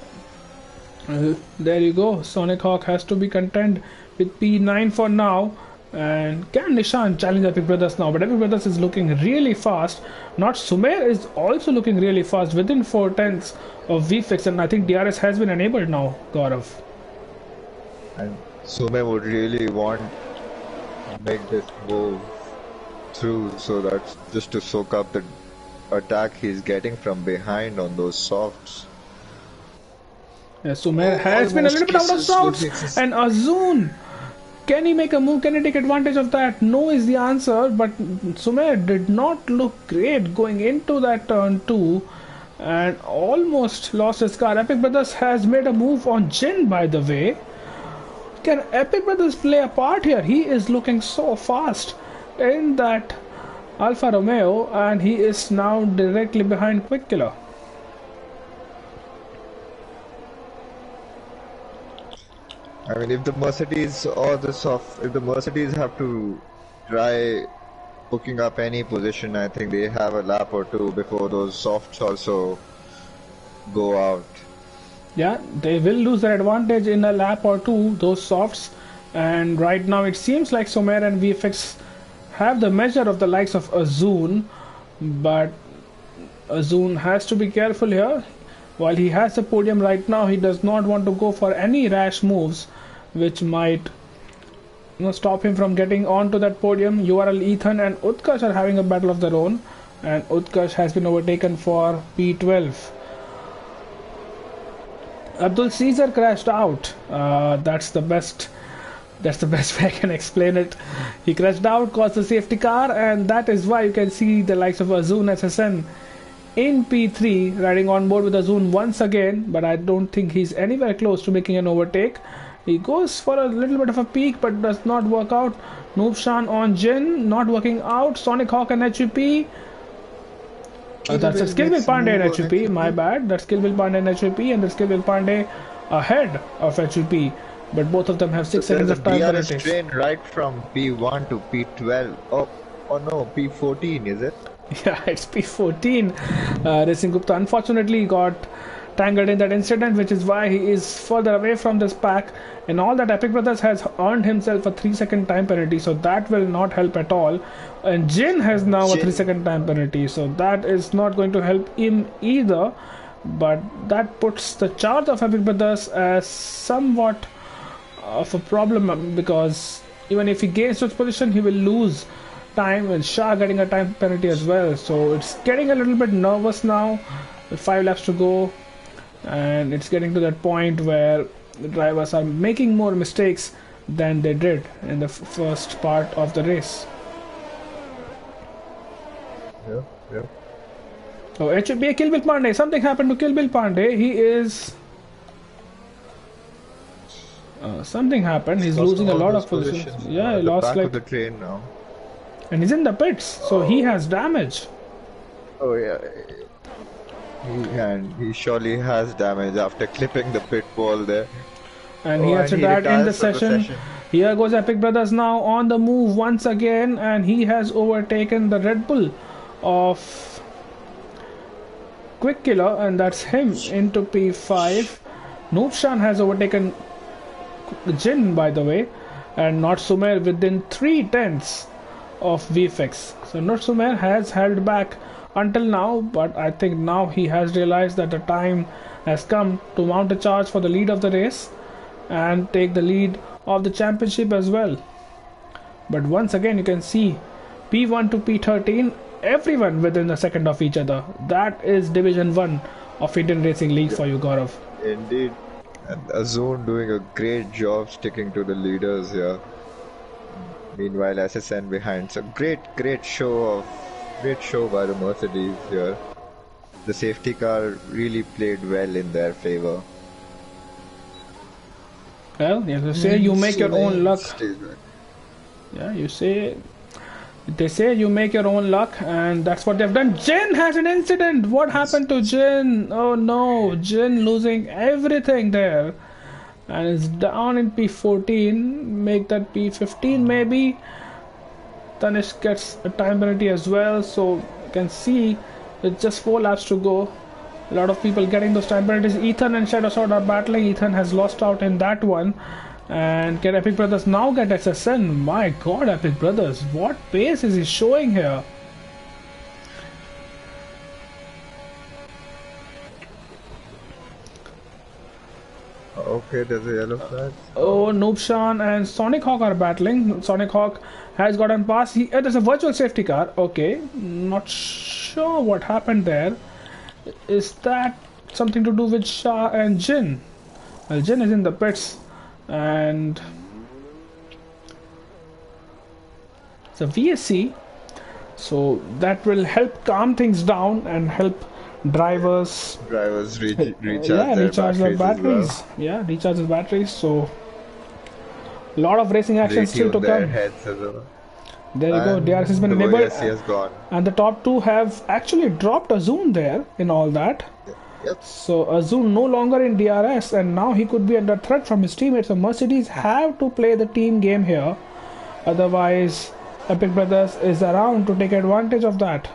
there you go. Sonic Hawk has to be content with P9 for now. And can Nishan challenge Epic Brothers now? But Epic Brothers is looking really fast. Not Sumer is also looking really fast within 4/10 of VFix, and I think DRS has been enabled now, Gaurav. And Sume would really want to make this move through, so that's just to soak up the attack he's getting from behind on those softs. Yeah, Sumer has been a little bit out of sorts, and Azun. Can he make a move? Can he take advantage of that? No is the answer, but Sumer did not look great going into that turn 2 and almost lost his car. Epic Brothers has made a move on Jin, by the way. Can Epic Brothers play a part here? He is looking so fast in that Alfa Romeo, and he is now directly behind Quick Killer. I mean, if the Mercedes or if the Mercedes have to try hooking up any position, I think they have a lap or two before those softs also go out. Yeah, they will lose their advantage in a lap or two, those softs. And right now it seems like Sumer and VFX have the measure of the likes of Azun, but Azun has to be careful here. While he has the podium right now, he does not want to go for any rash moves which might stop him from getting onto that podium. URL Ethan and Utkarsh are having a battle of their own, and Utkarsh has been overtaken for P12. Abdul Caesar crashed out. That's the best way I can explain it. He crashed out, caused the safety car, and that is why you can see the likes of Azun SSN in P3 riding on board with Azun once again, but I don't think he's anywhere close to making an overtake. He goes for a little bit of a peak but does not work out. Noobshan on Jin, not working out. Sonic Hawk and HUP. That's a Skill Will Pandey and HUP, my bad. That's Skill Will Pandey and HUP, and the Skill Will Pandey ahead of HUP. But both of them have 6 seconds of time penalty. Train right from P1 to P12. Oh no, P14 is it? Yeah, it's P14. Racing Gupta unfortunately got tangled in that incident, which is why he is further away from this pack. And all that, Epic Brothers has earned himself a 3-second time penalty, so that will not help at all. And Jin has now a 3-second time penalty, so that is not going to help him either. But that puts the charge of Epic Brothers as somewhat of a problem, because even if he gains such position, he will lose time, and Shah getting a time penalty as well. So it's getting a little bit nervous now with 5 laps to go, and it's getting to that point where the drivers are making more mistakes than they did in the first part of the race. Yeah. Oh, HBA Kill Bill Pandey. Something happened to Kill Bill Pandey. He is something happened. He's losing a lot of positions. Yeah, he lost back like of the train now. And he's in the pits, so he has damage. Oh yeah. He surely has damage after clipping the pit wall there. And he has to die in the session. Here goes Epic Brothers now on the move once again, and he has overtaken the Red Bull of Quick Killer, and that's him into P5. Noobshan has overtaken Jin, by the way, and not Sumer within 3/10 of VFX. So not Sumer has held back until now, but I think now he has realized that the time has come to mount a charge for the lead of the race and take the lead of the championship as well. But once again, you can see P1 to P13, everyone within a second of each other. That is Division 1 of Indian Racing League for you, Gaurav. Indeed. And Azun doing a great job sticking to the leaders here. Meanwhile, SSN behind. So great show by the Mercedes here. The safety car really played well in their favor. Well, you say you make your own luck. Yeah, you say They say you make your own luck, and that's what they've done. Jin has an incident. What happened to Jin? Oh no, Jin losing everything there, and is down in P14. Make that P15 maybe. Tanish gets a time penalty as well, so you can see it's just 4 laps to go. A lot of people getting those time penalties. Ethan and Shadow Sword are battling. Ethan has lost out in that one. And can Epic Brothers now get SSN? My god, Epic Brothers, what pace is he showing here? Okay, there's a yellow flag. Oh, Noobshan and Sonic Hawk are battling. Sonic Hawk has gotten past. There's a virtual safety car. Okay, not sure what happened there. Is that something to do with Shah and Jin? Well, Jin is in the pits, and it's a VSC, so that will help calm things down and help drivers recharge their batteries. Well. Yeah, recharge the batteries. So a lot of racing action still to come. There you go. DRS has been enabled, and the top two have actually dropped Azun there in all that. Yep. So Azun no longer in DRS, and now he could be under threat from his teammates. So Mercedes have to play the team game here, otherwise Epic Brothers is around to take advantage of that.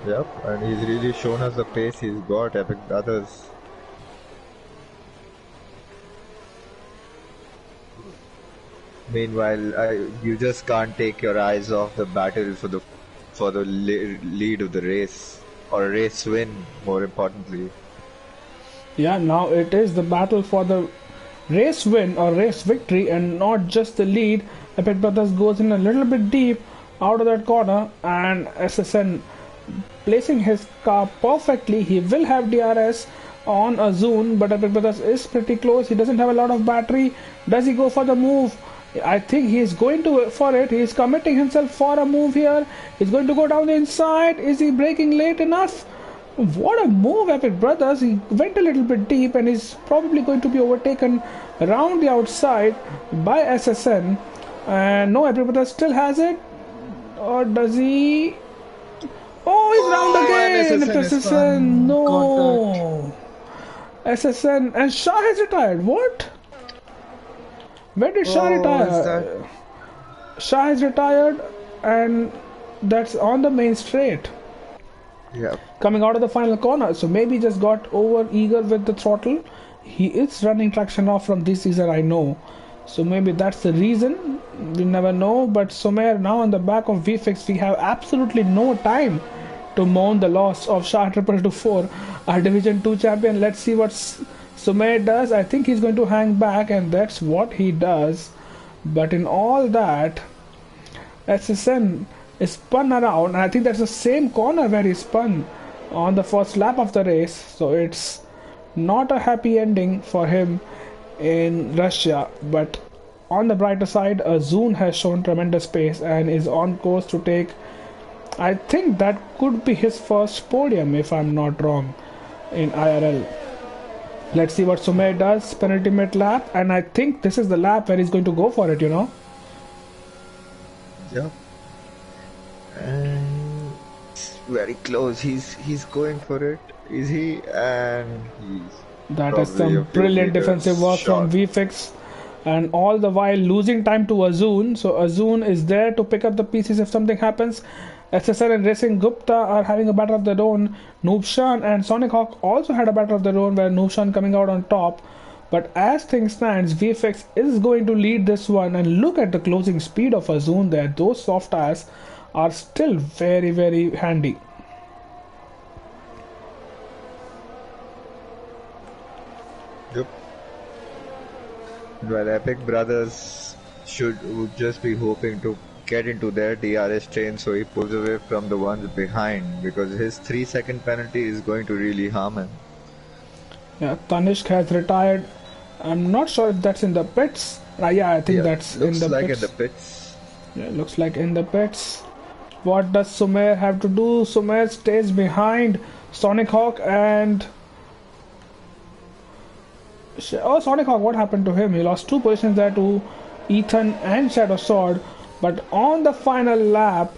Yep, and he's really shown us the pace he's got, Epic Brothers. Meanwhile, you just can't take your eyes off the battle for the lead of the race, or race win, more importantly. Yeah, now it is the battle for the race win or race victory, and not just the lead. Epic Brothers goes in a little bit deep out of that corner, and SSN placing his car perfectly. He will have DRS on Azun, but Epic Brothers is pretty close. He doesn't have a lot of battery. Does he go for the move? I think he is going to for it. He is committing himself for a move here. He's going to go down the inside. Is he braking late enough? What a move, Epic Brothers. He went a little bit deep and is probably going to be overtaken around the outside by SSN. And no, Epic Brothers still has it. Or does he? Oh, he's round again. SSN, no. SSN, and Shah has retired. What? Where did Shah retire? Shah has retired, and that's on the main straight. Yeah. Coming out of the final corner, so maybe just got over eager with the throttle. He is running traction off from this season, I know. So maybe that's the reason. We never know. But Sommer now on the back of VFX, we have absolutely no time to mourn the loss of Shah 224, our Division 2 champion. Let's see what Sommer does. I think he's going to hang back, and that's what he does. But in all that, SSN is spun around, and I think that's the same corner where he spun on the first lap of the race. So it's not a happy ending for him in Russia. But on the brighter side, Azun has shown tremendous pace and is on course to take, I think that could be his first podium if I'm not wrong, in IRL. Let's see what Sommer does. Penultimate lap, and I think this is the lap where he's going to go for it, you know. Yeah. And very close. He's going for it. Is he? And he's. That is some brilliant defensive work from VFX, and all the while losing time to Azun. So Azun is there to pick up the pieces if something happens. SSR and Racing Gupta are having a battle of their own. Noobshan and Sonic Hawk also had a battle of their own, where Noobshan coming out on top. But as things stands, VFX is going to lead this one, and look at the closing speed of Azun there. Those soft tires are still very, very handy. Yep. Well, Epic Brothers would just be hoping to get into their DRS train, so he pulls away from the ones behind, because his 3-second penalty is going to really harm him. Yeah, Tanishq has retired. I'm not sure if that's in the pits. Yeah, I think that's in the like pits. In the pits. Yeah, looks like in the pits. What does Sommer have to do? Sommer stays behind Sonic Hawk and... Oh, Sonic Hawk, what happened to him? He lost 2 positions there to Ethan and Shadow Sword. But on the final lap,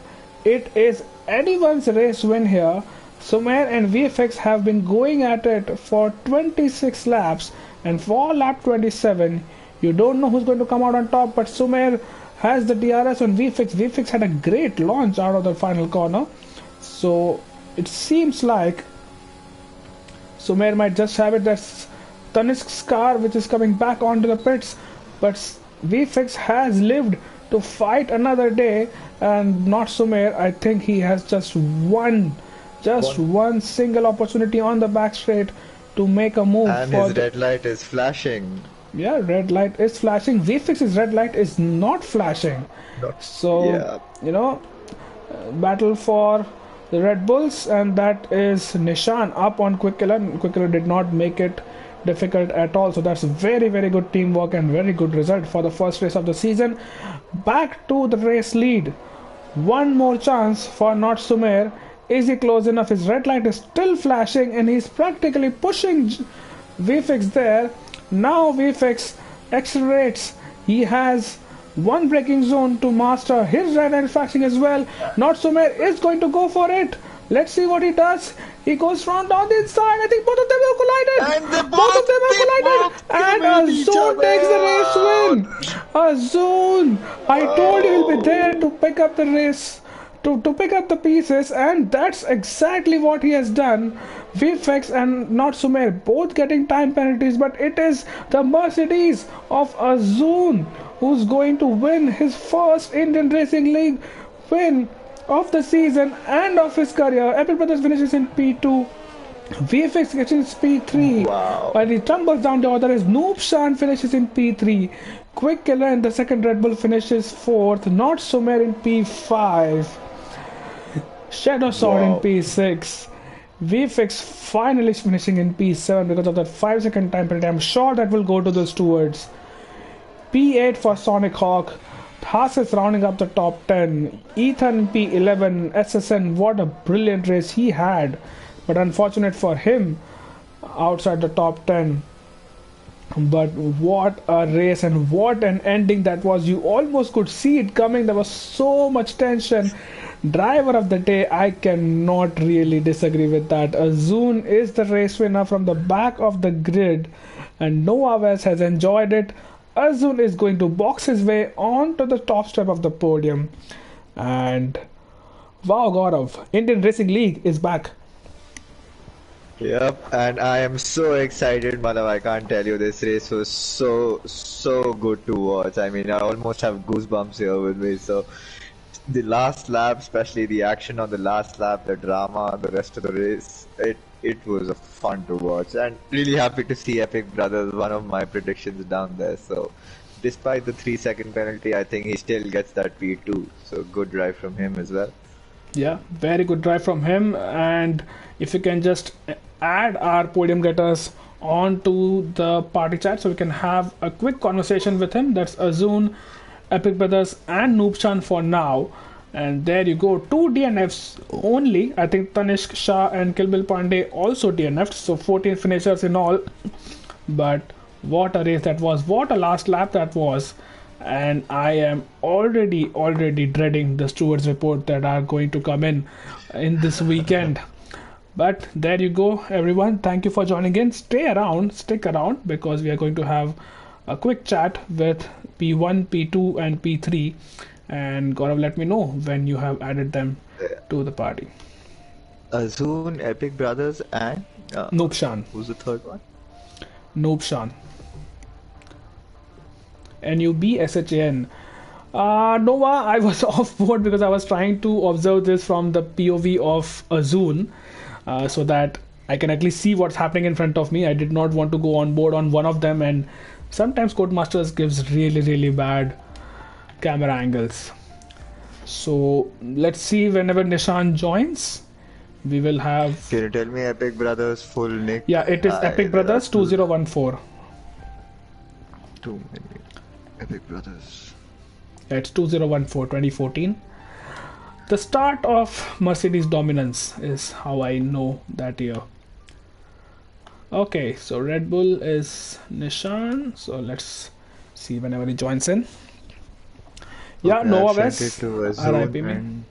it is anyone's race win here. Sumer and VFX have been going at it for 26 laps, and for lap 27, you don't know who's going to come out on top, but Sumer has the DRS on VFX. VFX had a great launch out of the final corner, so it seems like Sumer might just have it. That's Tanishq's car which is coming back onto the pits, but VFX has lived to fight another day, and not Sumer. I think he has just one single opportunity on the back straight to make a move. And his red light is flashing. Yeah, red light is flashing. VFX's red light is not flashing. So, Yeah. Battle for the Red Bulls, and that is Nishan up on Quick Killer. Quick Killer did not make it difficult at all. So that's very, very good teamwork and very good result for the first race of the season. Back to the race lead. One more chance for Not Sumer. Is he close enough? His red light is still flashing and he's practically pushing VFX there. Now VFX accelerates. He has one braking zone to master. His red light is flashing as well. Not Sumer is going to go for it. Let's see what he does. He goes round on the inside. I think both of them have collided. And Both of them have collided. And Azun takes the race win. Azun, I told you he'll be there to pick up the race, to pick up the pieces, and that's exactly what he has done. VFX and Not Sumer both getting time penalties, but it is the Mercedes of Azun who's going to win his first Indian Racing League win of the season and of his career. Epic Brothers finishes in P2. VFX gets in P3. Wow. While he tumbles down the order as Noob Shan finishes in P3. Quick Killer in the second Red Bull finishes 4th. Not Sumer in P5. Shadow Sword in P6. VFX finally finishing in P7 because of that 5-second time penalty. I'm sure that will go to the stewards. P8 for Sonic Hawk. Haas is rounding up the top 10. Ethan P11. SSN, what a brilliant race he had. But unfortunate for him, outside the top 10. But what a race and what an ending that was. You almost could see it coming. There was so much tension. Driver of the day, I cannot really disagree with that. Azun is the race winner from the back of the grid, and Noah West has enjoyed it. Azun is going to box his way onto the top step of the podium. And wow, Gaurav, Indian Racing League is back. Yep, and I am so excited, Malav. I can't tell you, this race was so good to watch. I mean, I almost have goosebumps here with me. So the last lap, especially the action on the last lap, the drama, the rest of the race, it was a fun to watch, and really happy to see Epic Brothers, one of my predictions down there. So despite the 3-second penalty, I think he still gets that P2. So good drive from him as well. Yeah, very good drive from him. And if you can just add our podium getters onto the party chat so we can have a quick conversation with him. That's Azun, Epic Brothers and Noobshan for now. And there you go, 2 DNFs only. I think Tanishq Shah and Kilbil Pandey also DNF'd, so 14 finishers in all. But what a race that was, what a last lap that was. And I am already dreading the stewards report that are going to come in this weekend. But there you go, everyone. Thank you for joining in. Stick around, because we are going to have a quick chat with P1, P2 and P3. And Gaurav, let me know when you have added them to the party. Azun, Epic Brothers and Noobshan. Who's the third one? Noobshan. Nubshan. Noah, I was off board because I was trying to observe this from the POV of Azun, so that I can at least see what's happening in front of me. I did not want to go on board on one of them, and sometimes Codemasters gives really bad camera angles. So let's see whenever Nishan joins. We will have... Can you tell me Epic Brothers full nick? Yeah, it is Epic Brothers 2014. Too many Epic Brothers. It's 2014. The start of Mercedes dominance is how I know that year. Okay, so Red Bull is Nishan. So let's see whenever he joins in. Yeah, Okay, I've Nova sent it West, to Azun RIP me. and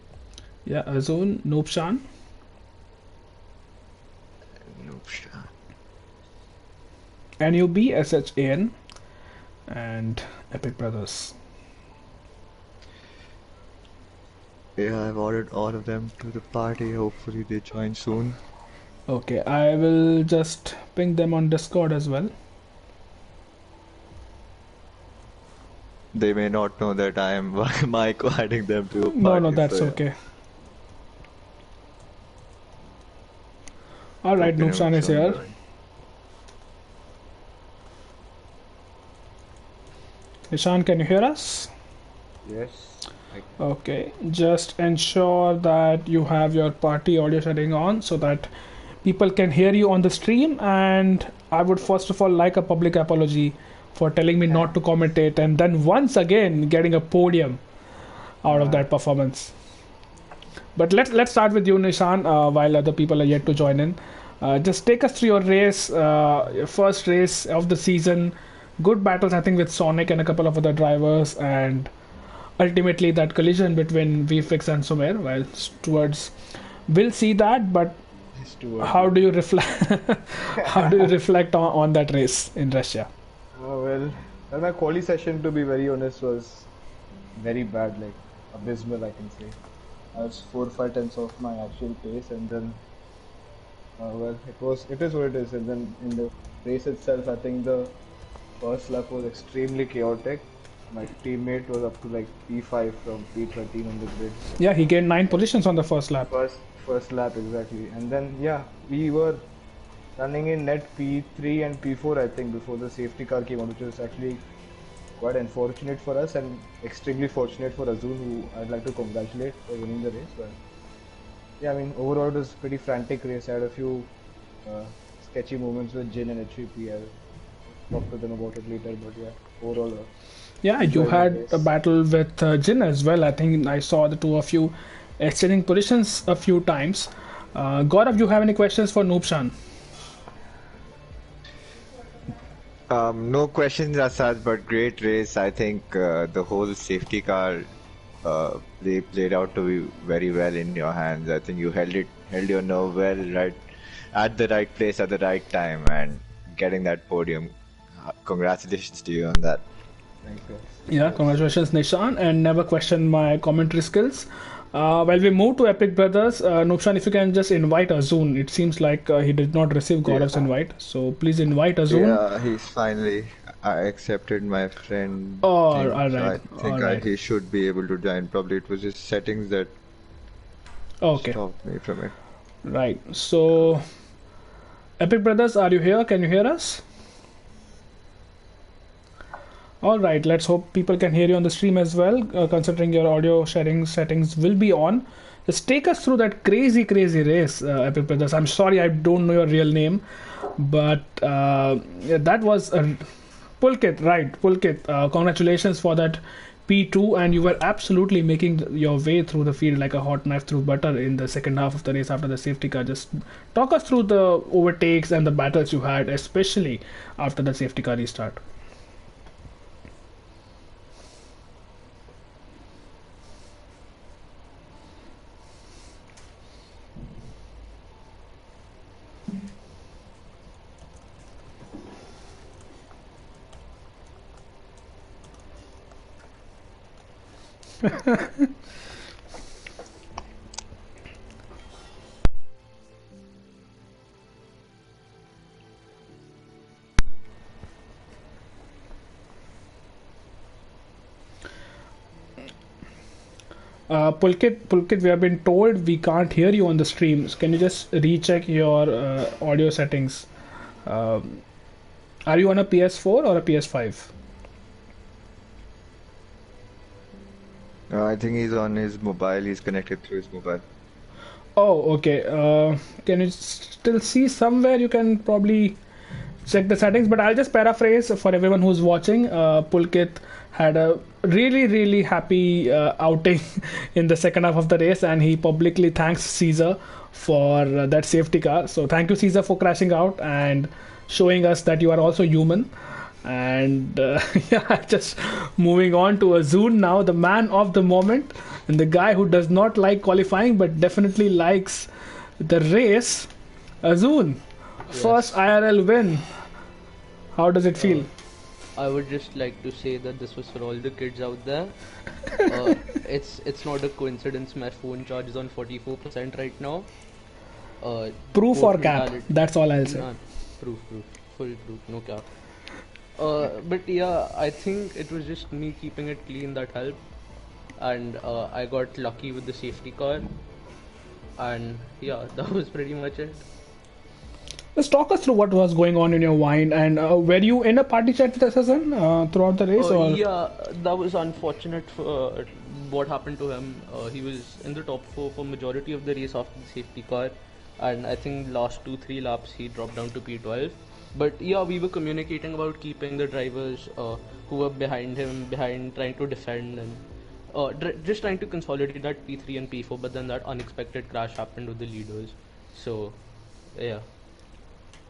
Yeah, Azun, Noopshan, Nupsha. NUBSHAN, and Epic Brothers. Yeah, I've ordered all of them to the party. Hopefully they join soon. Okay, I will just ping them on Discord as well. They may not know that I am Mike adding them to a No, no, party, so that's yeah. okay. All right, Okay, Noopshan is Nupsha here. join. Nishan, can you hear us? Yes, I Okay, just ensure that you have your party audio setting on so that people can hear you on the stream. And I would first of all like a public apology for telling me not to can. commentate and then once again getting a podium out of Uh, that performance. But let's start with you, Nishan, while other people are yet to join in. Just take us through your race, your first race of the season. Good battles, I think, with Sonic and a couple of other drivers, and ultimately that collision between VFX and Sumer. Well, towards we'll see that, but Stuart, how yeah. do you reflect? How do you reflect on that race in Russia? Well, my quali session, to be very honest, was very bad, like abysmal, I can say. I was 4 or 5 tenths off my actual pace, and then, it is what it is. And then in the race itself, I think the first lap was extremely chaotic. My teammate was up to like P5 from P13 on the grid. Yeah, he gained 9 positions on the first lap. First lap exactly, and then yeah, we were running in net P3 and P4 I think before the safety car came out, which was actually quite unfortunate for us and extremely fortunate for Azul, who I'd like to congratulate for winning the race. But yeah, I mean overall it was a pretty frantic race. I had a few uh, sketchy moments with Jin and HVP. I'll talk to them about it later, but yeah, overall Yeah, you enjoyed my had a race. battle with Jin as well. I think I saw the two of you exchanging positions a few times. Gaurav, you have any questions for Noopshan? No questions as such, but great race. I think the whole safety car they played out to be very well in your hands. I think you held your nerve well, right, at the right place at the right time, and getting that podium. Congratulations to you on that. Thanks guys. Yeah, Yes. congratulations, Nishan, and never question my commentary skills. While we move to Epic Brothers, Noopshan, if you can just invite Azun. It seems like he did not receive Gaurav's Yeah, invite, so please invite Azun. yeah. He's finally. I accepted my friend Oh, thing, all so right, I all think right. he should be able to join. Probably it was his settings that Okay, stopped me from it. right. So, Epic Brothers, are you here? Can you hear us? All right, let's hope people can hear you on the stream as well, considering your audio sharing settings will be on. Just take us through that crazy, crazy race, Epic Brothers. I'm sorry I don't know your real name, but yeah, that was a Pulkit, right? Pulkit, congratulations for that P2, and you were absolutely making your way through the field like a hot knife through butter in the second half of the race after the safety car. Just talk us through the overtakes and the battles you had, especially after the safety car restart. Pulkit, we have been told we can't hear you on the streams. Can you just recheck your audio settings? Um, are you on a PS4 or a PS5? I think he's on his mobile. He's connected through his mobile. Oh, okay. Can you still see somewhere? You can probably check the settings, but I'll just paraphrase for everyone who's watching. Pulkit had a really, really happy outing in the second half of the race, and he publicly thanks Caesar for that safety car. So, thank you, Caesar, for crashing out and showing us that you are also human. And yeah, just moving on to Azun now, the man of the moment, and the guy who does not like qualifying but definitely likes the race. Azun, first Yes. IRL win. How does it Uh, feel? I would just like to say that this was for all the kids out there. Uh, it's not a coincidence my phone charge is on 44% right now. Proof or Sport cap? mentality. That's all I'll say. Nah, proof, full proof, no cap. But yeah, I think it was just me keeping it clean that helped, and I got lucky with the safety car, and yeah, that was pretty much it. Just talk us through what was going on in your mind, and were you in a party chat with Assassin throughout the race, or Yeah, that was unfortunate for what happened to him. He was in the top four for majority of the race after the safety car, and I think last 2-3 laps he dropped down to P12. But yeah, we were communicating about keeping the drivers who were behind him behind, trying to defend and just trying to consolidate that P3 and P4. But then that unexpected crash happened with the leaders. So yeah.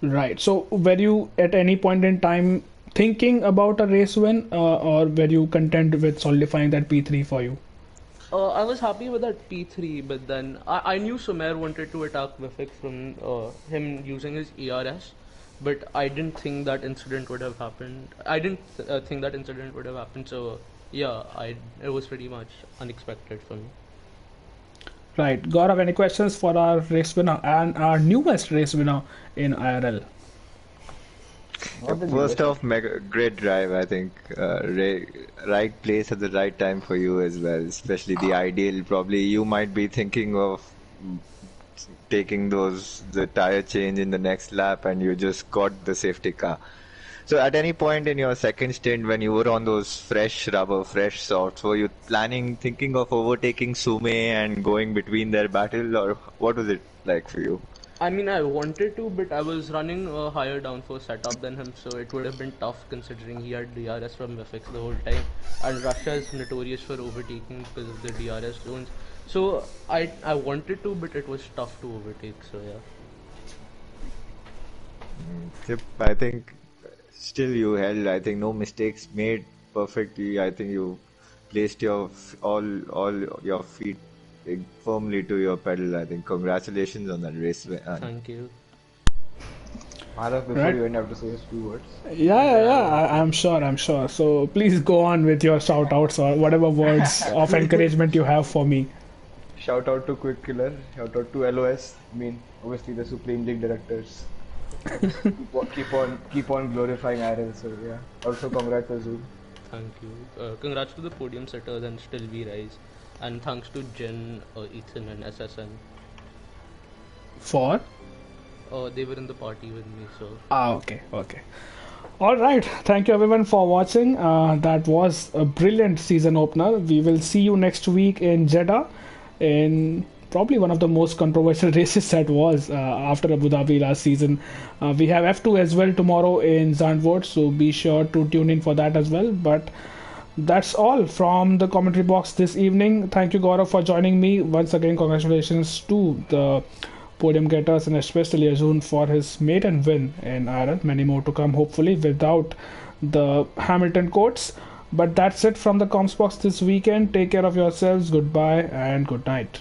right? So, were you at any point in time thinking about a race win, or were you content with solidifying that P3 for you? I was happy with that P3, but then I knew Sumer wanted to attack Vifik from him using his ERS, but I didn't think that incident would have happened. I didn't think that incident would have happened, so yeah, it was pretty much unexpected for me. Right. Gaurav, any questions for our race winner and our newest race winner in IRL? Not the First newest. off, mega great drive. I think right place at the right time for you as well. Especially the ideal. Probably you might be thinking of taking the tire change in the next lap, and you just got the safety car. So at any point in your second stint, when you were on those fresh rubber, fresh softs, were you thinking of overtaking Sume and going between their battle, or what was it like for you? I mean, I wanted to, but I was running a higher downforce setup than him, so it would have been tough considering he had DRS from Vifix the whole time, and Russia is notorious for overtaking because of the DRS zones. So I wanted to, but it was tough to overtake. So yeah. Yep, I think still you held. I think no mistakes made perfectly. I think you placed all your feet firmly to your pedal. I think congratulations on that race. Thank you. Marav, before Right. you end, I have to say a few words. Yeah. I'm sure. I'm sure. So please go on with your shout outs or whatever words of encouragement you have for me. Shout out to Quick Killer. Shout out to LOS. I mean, obviously the Supreme League directors. Keep on glorifying IRL. So yeah. Also, congrats Azul. Thank you. Congrats to the podium setters and still we rise. And thanks to Jen, Ethan, and SSN. For? They were in the party with me, so. Okay. All right. Thank you everyone for watching. That was a brilliant season opener. We will see you next week in Jeddah in probably one of the most controversial races that was after Abu Dhabi last season. We have F2 as well tomorrow in Zandvoort, so be sure to tune in for that as well. But that's all from the commentary box this evening. Thank you, Gaurav, for joining me. Once again, congratulations to the podium getters and especially Arjun for his maiden win in Ireland. Many more to come, hopefully, without the Hamilton quotes. But that's it from the comms box this weekend. Take care of yourselves. Goodbye and good night.